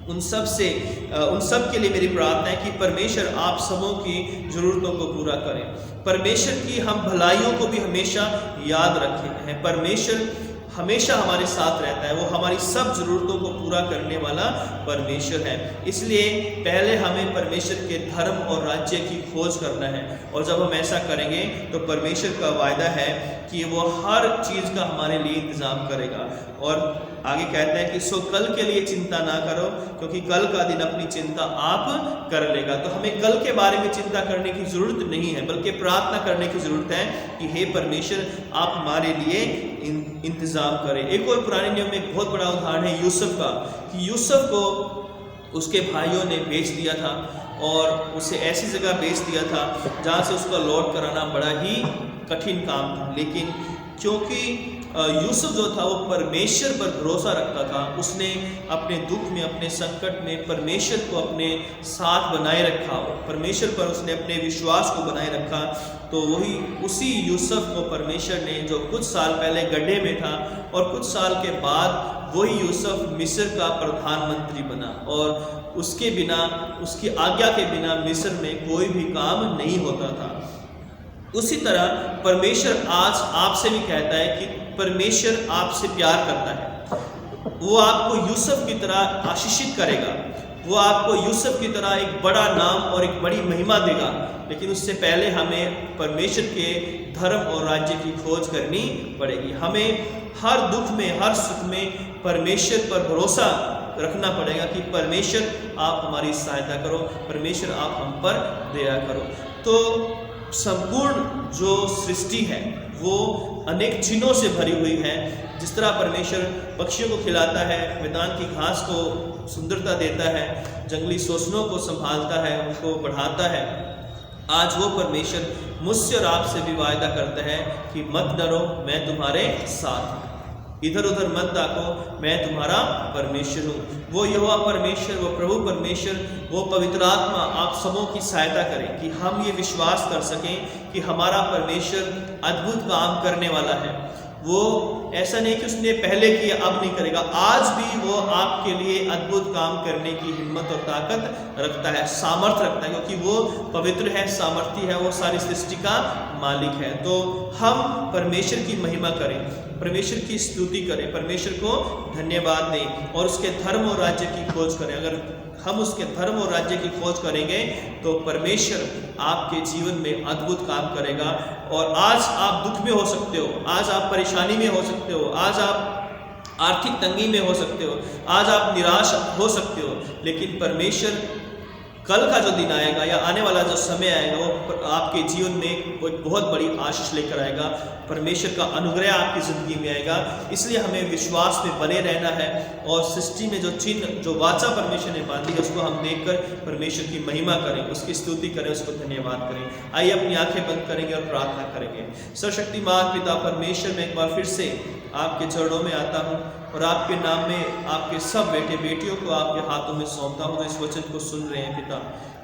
उन सब के लिए मेरी प्रार्थना है कि परमेश्वर आप सबों की ज़रूरतों को पूरा करें। परमेश्वर की हम भलाइयों को भी हमेशा याद रखे हैं। परमेश्वर हमेशा हमारे साथ रहता है, वो हमारी सब ज़रूरतों को पूरा करने वाला परमेश्वर है। इसलिए पहले हमें परमेश्वर के धर्म और राज्य की खोज करना है और जब हम ऐसा करेंगे तो परमेश्वर का वायदा है कि वो हर चीज़ का हमारे लिए इंतज़ाम करेगा। और आगे कहता है कि सो कल के लिए चिंता ना करो क्योंकि कल का दिन अपनी चिंता आप कर लेगा। तो हमें कल के बारे में चिंता करने की ज़रूरत नहीं है बल्कि प्रार्थना करने की ज़रूरत है कि हे परमेश्वर आप हमारे लिए इंतज़ाम करें। एक और पुराने नियम में एक बहुत बड़ा उदाहरण है यूसुफ का, कि यूसुफ को उसके भाइयों ने बेच दिया था और उसे ऐसी जगह बेच दिया था जहाँ से उसका लौट कर आना बड़ा ही कठिन काम था। लेकिन क्योंकि यूसुफ जो था वो परमेश्वर पर भरोसा रखता था, उसने अपने दुख में, अपने संकट में परमेश्वर को अपने साथ बनाए रखा, परमेश्वर पर उसने अपने विश्वास को बनाए रखा। तो उसी यूसुफ को परमेश्वर ने, जो कुछ साल पहले गड्ढे में था और कुछ साल के बाद वही यूसुफ मिस्र का प्रधानमंत्री बना और उसके बिना, उसकी आज्ञा के बिना मिस्र में कोई भी काम नहीं होता था। उसी तरह परमेश्वर आज आपसे भी कहता है कि परमेश्वर आपसे प्यार करता है। वो आपको यूसुफ की तरह आशीषित करेगा, वो आपको यूसुफ की तरह एक बड़ा नाम और एक बड़ी महिमा देगा। लेकिन उससे पहले हमें परमेश्वर के धर्म और राज्य की खोज करनी पड़ेगी। हमें हर दुख में, हर सुख में परमेश्वर पर भरोसा रखना पड़ेगा कि परमेश्वर आप हमारी सहायता करो, परमेश्वर आप हम पर दया करो। तो संपूर्ण जो सृष्टि है वो अनेक चिन्हों से भरी हुई है। जिस तरह परमेश्वर पक्षियों को खिलाता है, मैदान की घास को सुंदरता देता है, जंगली सोसनों को संभालता है, उनको बढ़ाता है, आज वो परमेश्वर मुझसे और आपसे भी वायदा करता है कि मत डरो, मैं तुम्हारे साथ हूँ, इधर उधर मत ताको, मैं तुम्हारा परमेश्वर हूँ। वो यहोवा परमेश्वर, वो प्रभु परमेश्वर, वो पवित्र आत्मा आप सबों की सहायता करें कि हम ये विश्वास कर सकें कि हमारा परमेश्वर अद्भुत काम करने वाला है। वो ऐसा नहीं कि उसने पहले किया अब नहीं करेगा, आज भी वो आपके लिए अद्भुत काम करने की हिम्मत और ताकत रखता है, सामर्थ्य रखता है, क्योंकि वो पवित्र है, सामर्थी है, वो सारी सृष्टि का मालिक है। तो हम परमेश्वर की महिमा करें, परमेश्वर की स्तुति करें, परमेश्वर को धन्यवाद दें और उसके धर्म और राज्य की खोज करें। अगर हम उसके धर्म और राज्य की खोज करेंगे तो परमेश्वर आपके जीवन में अद्भुत काम करेगा। और आज आप दुख में हो सकते हो, आज आप परेशानी में हो सकते हो, आज आप आर्थिक तंगी में हो सकते हो, आज आप निराश हो सकते हो, लेकिन परमेश्वर कल का जो दिन आएगा या आने वाला जो समय आएगा वो आपके जीवन में कोई बहुत बड़ी आशीष लेकर आएगा, परमेश्वर का अनुग्रह आपकी ज़िंदगी में आएगा। इसलिए हमें विश्वास में बने रहना है और सृष्टि में जो चिन्ह, जो वाचा परमेश्वर ने बांधी है उसको हम देखकर परमेश्वर की महिमा करें, उसकी स्तुति करें, उसको धन्यवाद करें। आइए अपनी आंखें बंद करेंगे और प्रार्थना करेंगे। सर्वशक्तिमान पिता परमेश्वर, मैं एक बार फिर से आपके चरणों में आता हूँ और आपके नाम में आपके सब बेटे बेटियों को आपके हाथों में सौंपता हूँ जो इस वचन को सुन रहे हैं। पिता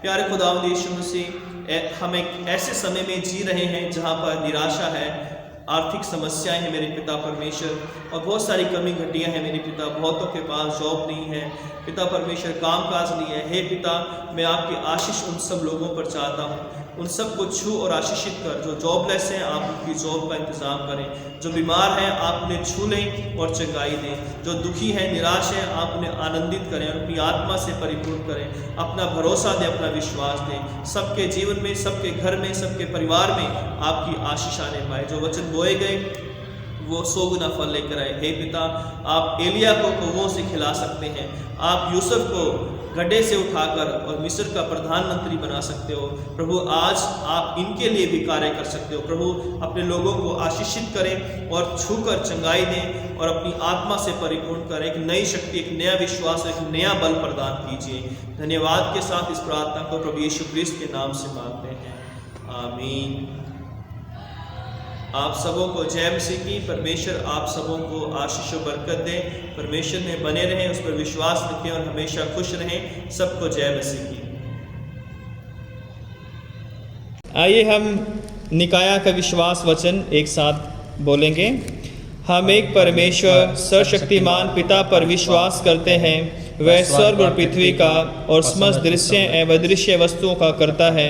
प्यारे खुदावंद यीशु मसीह, हम एक ऐसे समय में जी रहे हैं जहाँ पर निराशा है, आर्थिक समस्याएं हैं मेरे पिता परमेश्वर, और बहुत सारी कमी घटियाँ हैं मेरे पिता। बहुतों के पास जॉब नहीं है पिता परमेश्वर, कामकाज नहीं है। हे पिता, मैं आपकी आशीष उन सब लोगों पर चाहता हूँ, उन सब को छू और आशीषित कर। जो जॉबलेस हैं आप उनकी जॉब का इंतज़ाम करें, जो बीमार हैं आप उन्हें छू लें और चंगाई दें, जो दुखी हैं, निराश हैं आप उन्हें आनंदित करें और अपनी आत्मा से परिपूर्ण करें, अपना भरोसा दें, अपना विश्वास दें। सबके जीवन में, सबके घर में, सबके परिवार में आपकी आशीष आने पाए। जो वचन बोए गए वो 100 गुना फल लेकर आए। हे पिता, आप एलिया को कौवों से खिला सकते हैं, आप यूसुफ को गड्ढे से उठाकर और मिस्र का प्रधानमंत्री बना सकते हो। प्रभु आज आप इनके लिए भी कार्य कर सकते हो। प्रभु अपने लोगों को आशीषित करें और छूकर चंगाई दें और अपनी आत्मा से परिपूर्ण करें। एक नई शक्ति, एक नया विश्वास, एक नया बल प्रदान कीजिए। धन्यवाद के साथ इस प्रार्थना को प्रभु यीशु ख्रिस्त के नाम से मांगते हैं, आमीन। आप सबों को जय मसीह की। परमेश्वर आप सबों को आशीष और बरकत दे। परमेश्वर में बने रहें, उस पर विश्वास रखें और हमेशा खुश रहें। सबको जय मसीह की। आइए हम निकाया का विश्वास वचन एक साथ बोलेंगे। हम एक परमेश्वर सर्वशक्तिमान पिता पर विश्वास करते हैं। वह स्वर्ग और पृथ्वी का और समस्त दृश्य एवं अदृश्य वस्तुओं का करता है।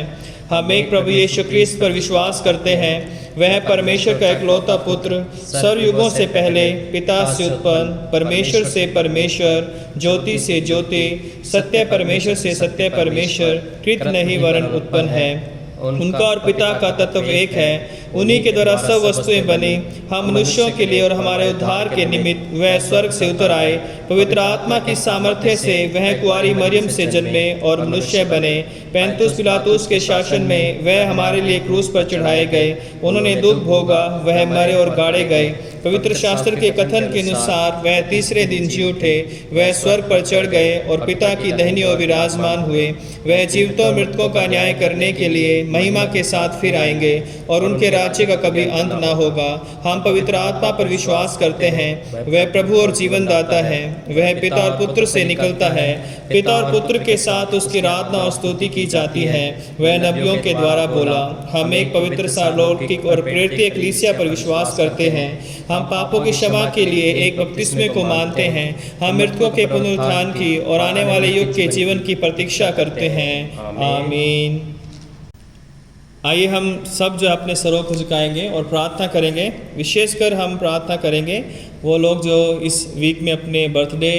हम एक प्रभु यीशु ख्रिस्त पर विश्वास करते हैं। वह परमेश्वर का एकलौता पुत्र, सर्वयुगों से पहले पिता से उत्पन्न, परमेश्वर से परमेश्वर, ज्योति से ज्योति, सत्य परमेश्वर से सत्य परमेश्वर, कृत नहीं वरन उत्पन्न है। उनका और पिता का तत्व एक है। उन्हीं के द्वारा सब वस्तुएं बनी। हम मनुष्यों के लिए और हमारे उद्धार के निमित्त वह स्वर्ग से उतर आए। पवित्र आत्मा की सामर्थ्य से वह कुंवारी मरियम से जन्मे और मनुष्य बने। पैंतुस पिलातुस के शासन में वह हमारे लिए क्रूस पर चढ़ाए गए। उन्होंने दुख भोगा, वह मरे और गाड़े गए। पवित्र शास्त्र के कथन के अनुसार वह तीसरे दिन जी उठे। वह स्वर्ग पर चढ़ गए और पिता की दाहिनी ओर विराजमान हुए। वह जीवितों और मृतकों का न्याय करने के लिए महिमा के साथ फिर आएंगे और उनके राज्य का कभी अंत न होगा। हम पवित्र आत्मा पर विश्वास करते हैं। वह प्रभु और जीवन दाता है। वह पिता और पुत्र से निकलता है। पिता और पुत्र के साथ उसकी आराधना और स्तुति की जाती है। वह नबियों के द्वारा बोला। हम एक पवित्र सार्वलौकिक और प्रेरित कलीसिया पर विश्वास करते हैं। हम पापों की क्षमा के लिए एक बपतिस्मे को मानते हैं। हम मृतकों के पुनरुत्थान की और आने वाले युग के जीवन की प्रतीक्षा करते हैं, आमीन। आइए हम सब जो अपने सरों को झुकाएंगे और प्रार्थना करेंगे। विशेषकर हम प्रार्थना करेंगे वो लोग जो इस वीक में अपने बर्थडे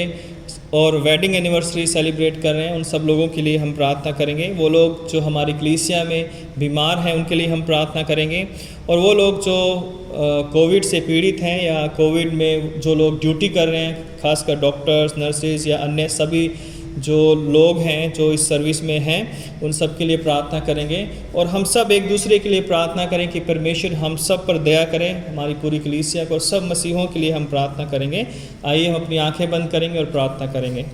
और वेडिंग एनिवर्सरी सेलिब्रेट कर रहे हैं, उन सब लोगों के लिए हम प्रार्थना करेंगे। वो लोग जो हमारी कलीसिया में बीमार हैं, उनके लिए हम प्रार्थना करेंगे। और वो लोग जो कोविड से पीड़ित हैं या कोविड में जो लोग ड्यूटी कर रहे हैं, खासकर डॉक्टर्स, नर्सेज या अन्य सभी जो लोग हैं जो इस सर्विस में हैं, उन सब के लिए प्रार्थना करेंगे। और हम सब एक दूसरे के लिए प्रार्थना करें कि परमेश्वर हम सब पर दया करें, हमारी पूरी कलीसिया को और सब मसीहों के लिए हम प्रार्थना करेंगे। आइए हम अपनी आंखें बंद करेंगे और प्रार्थना करेंगे।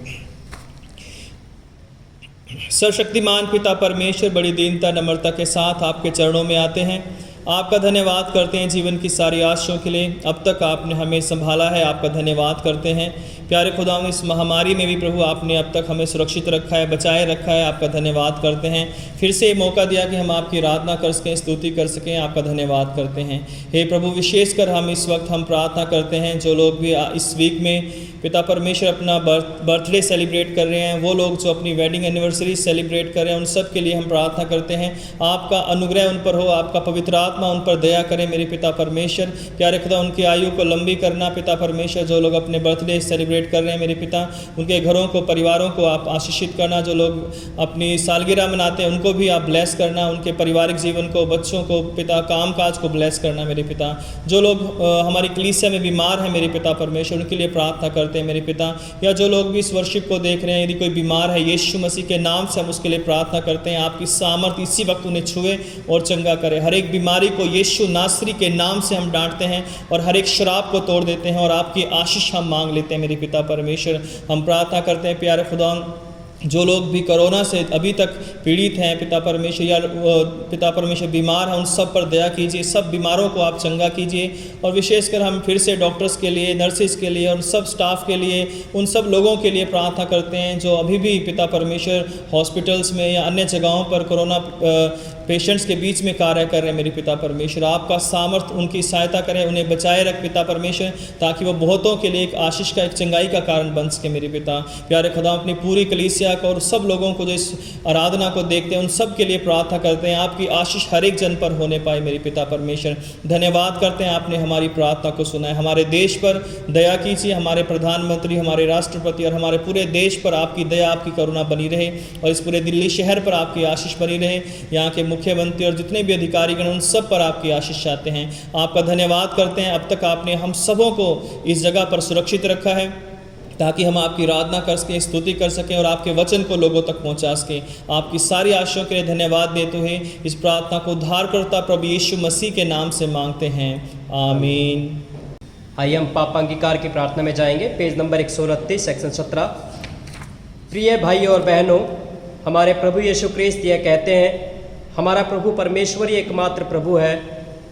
सर्वशक्तिमान पिता परमेश्वर, बड़ी दीनता नम्रता के साथ आपके चरणों में आते हैं। आपका धन्यवाद करते हैं जीवन की सारी आशाओं के लिए। अब तक आपने हमें संभाला है, आपका धन्यवाद करते हैं। प्यारे खुदा, इस महामारी में भी प्रभु आपने अब तक हमें सुरक्षित रखा है, बचाए रखा है, आपका धन्यवाद करते हैं। फिर से मौका दिया कि हम आपकी आराधना कर सकें, स्तुति कर सकें, आपका धन्यवाद करते हैं। हे प्रभु, विशेषकर हम इस वक्त हम प्रार्थना करते हैं जो लोग भी इस वीक में पिता परमेश्वर अपना बर्थडे सेलिब्रेट कर रहे हैं, वो लोग जो अपनी वेडिंग एनिवर्सरी सेलिब्रेट कर रहे हैं, उन सब के लिए हम प्रार्थना करते हैं। आपका अनुग्रह उन पर हो, आपका पवित्र आत्मा उन पर दया करें मेरे पिता परमेश्वर। प्यारे खुदा, उनकी आयु को लंबी करना पिता परमेश्वर। जो लोग अपने बर्थडे सेलिब्रेट कर रहे हैं मेरे पिता, उनके घरों को, परिवारों को आप आशीषित करना। जो लोग अपनी सालगिरह मनाते हैं उनको भी आप ब्लेस करना, उनके पारिवारिक जीवन को, बच्चों को पिता, काम काज को ब्लेस करना मेरे पिता। जो लोग हमारी कलीसिया में बीमार हैं मेरे पिता परमेश्वर, उनके लिए प्रार्थना करते हैं मेरे पिता। या जो लोग भी इस वर्शिप को देख रहे हैं, यदि कोई बीमार है, यीशु मसीह के नाम से हम उसके लिए प्रार्थना करते हैं। आपकी सामर्थ इसी वक्त उन्हें छुए और चंगा करे। हर एक बीमारी को यीशु नासरी के नाम से हम डांटते हैं और हर एक शराब को तोड़ देते हैं और आपकी आशीष हम मांग लेते हैं मेरे पिता परमेश्वर। हम प्रार्थना करते हैं प्यारे खुदा, जो लोग भी कोरोना से अभी तक पीड़ित हैं पिता परमेश्वर, या पिता परमेश्वर बीमार हैं, उन सब पर दया कीजिए। सब बीमारों को आप चंगा कीजिए। और विशेषकर हम फिर से डॉक्टर्स के लिए, नर्सेज के लिए और सब स्टाफ के लिए, उन सब लोगों के लिए प्रार्थना करते हैं जो अभी भी पिता परमेश्वर हॉस्पिटल्स में या अन्य जगहों पर कोरोना पेशेंट्स के बीच में कार्य कर रहे हैं मेरे पिता परमेश्वर। आपका सामर्थ उनकी सहायता करें, उन्हें बचाए रख पिता परमेश्वर, ताकि वो बहुतों के लिए एक आशीष का, एक चंगाई का कारण बन सके मेरे पिता। प्यारे खुदा, अपनी पूरी कलीसिया को और सब लोगों को जो इस आराधना को देखते हैं, उन सब के लिए प्रार्थना करते हैं। आपकी आशीष हर एक जन पर होने पाए मेरे पिता परमेश्वर। धन्यवाद करते हैं, आपने हमारी प्रार्थना को सुना है। हमारे देश पर दया कीजिए, हमारे प्रधानमंत्री, हमारे राष्ट्रपति और हमारे पूरे देश पर आपकी दया, आपकी करुणा बनी रहे। और इस पूरे दिल्ली शहर पर आपकी आशीष बनी रहे। यहाँ के मुख्यमंत्री और जितने भी अधिकारीगण, उन सब पर आपकी आशीष चाहते हैं। आपका धन्यवाद करते हैं, अब तक आपने हम सबों को इस जगह पर सुरक्षित रखा है। ताकि हम आपकी आराधना कर सकें, स्तुति कर सकें और आपके वचन को लोगों तक पहुंचा सकें। आपकी सारी आशीषों के लिए धन्यवाद देते हुए इस प्रार्थना को उद्धारकर्ता प्रभु यीशु मसीह के नाम से मांगते हैं, आमीन। आइए हम पाप अंगीकार की प्रार्थना में जाएंगे। Page number 129 section 17। प्रिय भाई और बहनों, हमारे प्रभु यीशु क्रिस्त यह कहते हैं, हमारा प्रभु परमेश्वर ही एकमात्र प्रभु है।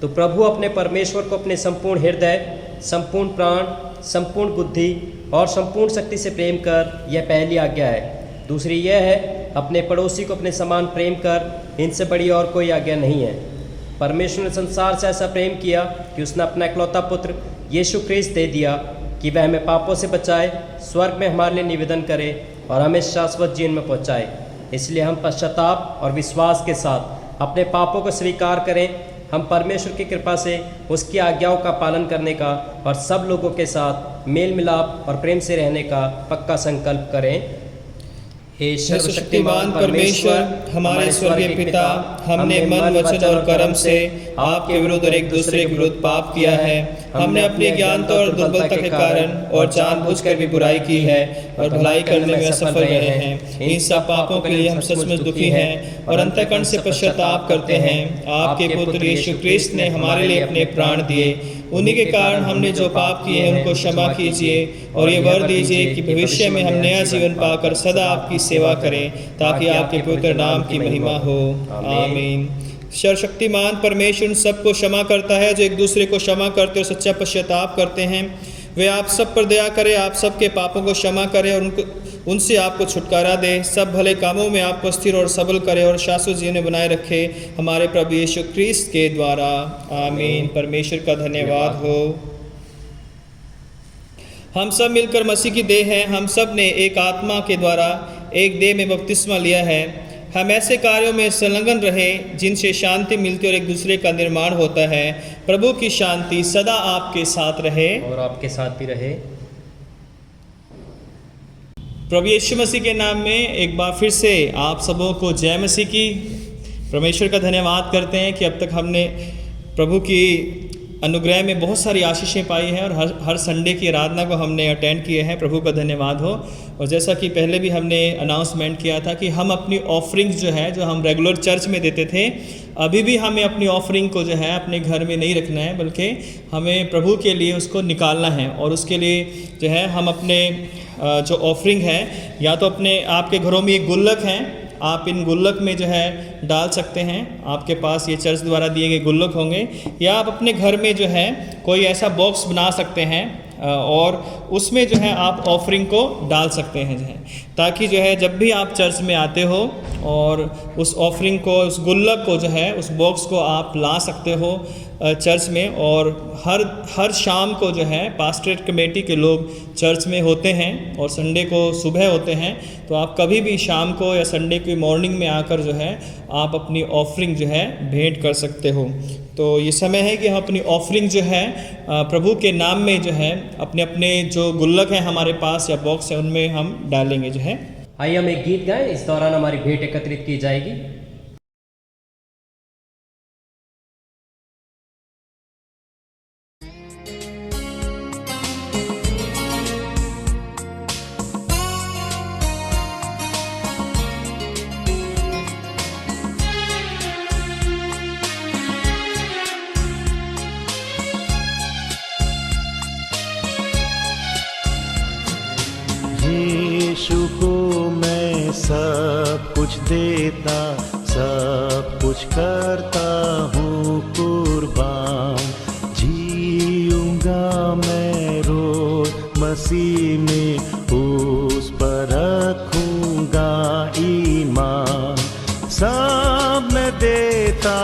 तो प्रभु अपने परमेश्वर को अपने संपूर्ण हृदय, संपूर्ण प्राण, संपूर्ण बुद्धि और संपूर्ण शक्ति से प्रेम कर, यह पहली आज्ञा है। दूसरी यह है, अपने पड़ोसी को अपने समान प्रेम कर, इनसे बड़ी और कोई आज्ञा नहीं है। परमेश्वर ने संसार से ऐसा प्रेम किया कि उसने अपना इकलौता पुत्र यीशु क्रिस्त दे दिया कि वह हमें पापों से बचाए, स्वर्ग में हमारे लिए निवेदन करे और हमें शाश्वत जीवन में पहुंचाए। इसलिए हम पश्चाताप और विश्वास के साथ अपने पापों को स्वीकार करें। हम परमेश्वर की कृपा से उसकी आज्ञाओं का पालन करने का और सब लोगों के साथ मेल मिलाप और प्रेम से रहने का पक्का संकल्प करें। हे सर्वशक्तिमान परमेश्वर, हमारे स्वर्गीय पिता, हमने मन, वचन और कर्म से आपके विरुद्ध और एक दूसरे के विरुद्ध पाप किया है। हमने अपनी ज्ञानता और दुर्बलता के कारण और जानबूझकर भी बुराई की है और भलाई करने में असफल रहे हैं। इन सब पापों के लिए हम सचमुच दुखी हैं और अंतःकरण से पश्चाताप करते हैं। आपके पुत्र यीशु क्रिस्त ने हमारे लिए अपने प्राण दिए। उन्हीं के कारण हमने जो पाप किए हैं उनको क्षमा कीजिए और ये वर दीजिए कि भविष्य में हम नया जीवन पाकर सदा आपकी सेवा करें, ताकि आपके पवित्र नाम की महिमा हो, आमीन। सर्वशक्तिमान परमेश्वर सबको क्षमा करता है जो एक दूसरे को क्षमा करते और सच्चा पश्चाताप करते हैं। वे आप सब पर दया करे, आप सबके पापों को क्षमा करे और उनसे आपको छुटकारा दे, सब भले कामों में आपको स्थिर और सबल करे और शाश्वत जीवन बनाए रखे, हमारे प्रभु यीशु क्रिस्त के द्वारा, आमीन। परमेश्वर का धन्यवाद हो। हम सब मिलकर मसीह की देह हैं। हम सब ने एक आत्मा के द्वारा एक देह में बपतिस्मा लिया है। हम ऐसे कार्यों में संलग्न रहे जिनसे शांति मिलती और एक दूसरे का निर्माण होता है। प्रभु की शांति सदा आपके साथ रहे और आपके साथ भी रहे। प्रभु यीशु मसीह के नाम में एक बार फिर से आप सबों को जय मसीह की। परमेश्वर का धन्यवाद करते हैं कि अब तक हमने प्रभु की अनुग्रह में बहुत सारी आशीषें पाई हैं और हर संडे की आराधना को हमने अटेंड किए हैं। प्रभु का धन्यवाद हो। और जैसा कि पहले भी हमने अनाउंसमेंट किया था कि हम अपनी ऑफरिंग्स जो है, जो हम रेगुलर चर्च में देते थे, अभी भी हमें अपनी ऑफरिंग को जो है अपने घर में नहीं रखना है, बल्कि हमें प्रभु के लिए उसको निकालना है। और उसके लिए जो है हम अपने जो ऑफरिंग है, या तो अपने आपके घरों में एक गुल्लक हैं, आप इन गुल्लक में जो है डाल सकते हैं। आपके पास ये चर्च द्वारा दिए गए गुल्लक होंगे, या आप अपने घर में जो है कोई ऐसा बॉक्स बना सकते हैं और उसमें जो है आप ऑफरिंग को डाल सकते हैं जो है, ताकि जो है जब भी आप चर्च में आते हो और उस ऑफरिंग को, उस गुल्लक को जो है, उस बॉक्स को आप ला सकते हो चर्च में। और हर शाम को जो है पास्टरेट कमेटी के लोग चर्च में होते हैं और संडे को सुबह होते हैं। तो आप कभी भी शाम को या संडे की मॉर्निंग में आकर जो है आप अपनी ऑफरिंग जो है भेंट कर सकते हो। तो ये समय है कि हम अपनी ऑफरिंग जो है प्रभु के नाम में जो है अपने अपने जो गुल्लक हैं हमारे पास या बॉक्स है उनमें हम डालेंगे जो है। आइए हम एक गीत गाएं, इस दौरान हमारी भेंट एकत्रित की जाएगी। यीशु को मैं सब कुछ देता, सब कुछ करता हूँ कुर्बान। जीऊंगा मैं रोज मसीह में, उस पर रखूंगा ईमान। सब मैं देता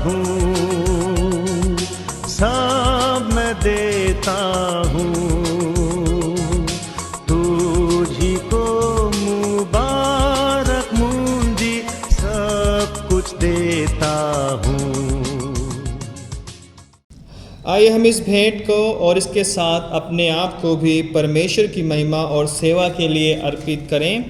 हूँ, सब मैं देता हूँ, आइए हम इस भेंट को और इसके साथ अपने आप को भी परमेश्वर की महिमा और सेवा के लिए अर्पित करें।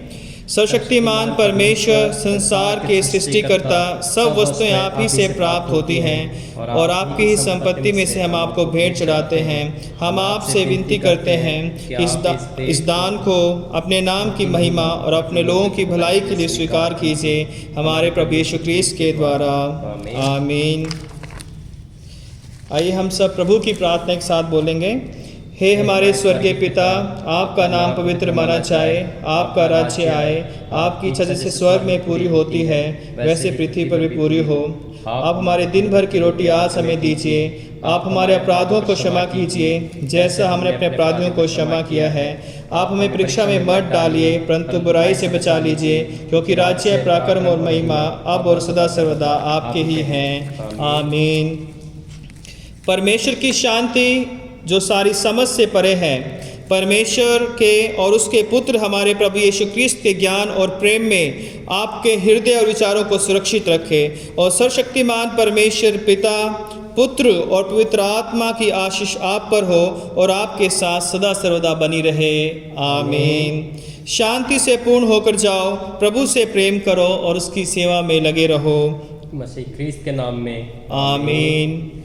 सर्वशक्तिमान परमेश्वर, संसार के सृष्टिकर्ता, सब वस्तुएं आप ही से प्राप्त होती हैं और आपकी ही संपत्ति में से हम आपको भेंट चढ़ाते हैं। हम आपसे विनती करते हैं कि इस दान को अपने नाम की महिमा और अपने लोगों की भलाई के लिए स्वीकार कीजिए, हमारे प्रभु यीशु ख्रीस्त के द्वारा। आमीन। आइए हम सब प्रभु की प्रार्थना के साथ बोलेंगे। हे हमारे स्वर्गीय पिता, आपका नाम पवित्र माना जाए, आपका राज्य आए, आपकी इच्छा जैसे स्वर्ग में पूरी होती है वैसे पृथ्वी पर भी पूरी हो। आप हमारे दिन भर की रोटी आज हमें दीजिए। आप हमारे अपराधों को क्षमा कीजिए जैसा हमने अपने अपराधियों को क्षमा किया है। आप हमें परीक्षा में मत डालिए परंतु बुराई से बचा लीजिए, क्योंकि राज्य, पराक्रम और महिमा अब और सदा सर्वदा आपके ही हैं। आमीन। परमेश्वर की शांति जो सारी समझ से परे है, परमेश्वर के और उसके पुत्र हमारे प्रभु यीशु ख्रीस्त के ज्ञान और प्रेम में आपके हृदय और विचारों को सुरक्षित रखे और सर्वशक्तिमान परमेश्वर पिता, पुत्र और पवित्र आत्मा की आशीष आप पर हो और आपके साथ सदा सर्वदा बनी रहे। आमीन। शांति से पूर्ण होकर जाओ, प्रभु से प्रेम करो और उसकी सेवा में लगे रहो। मसीह ख्रीस्त के नाम में आमीन।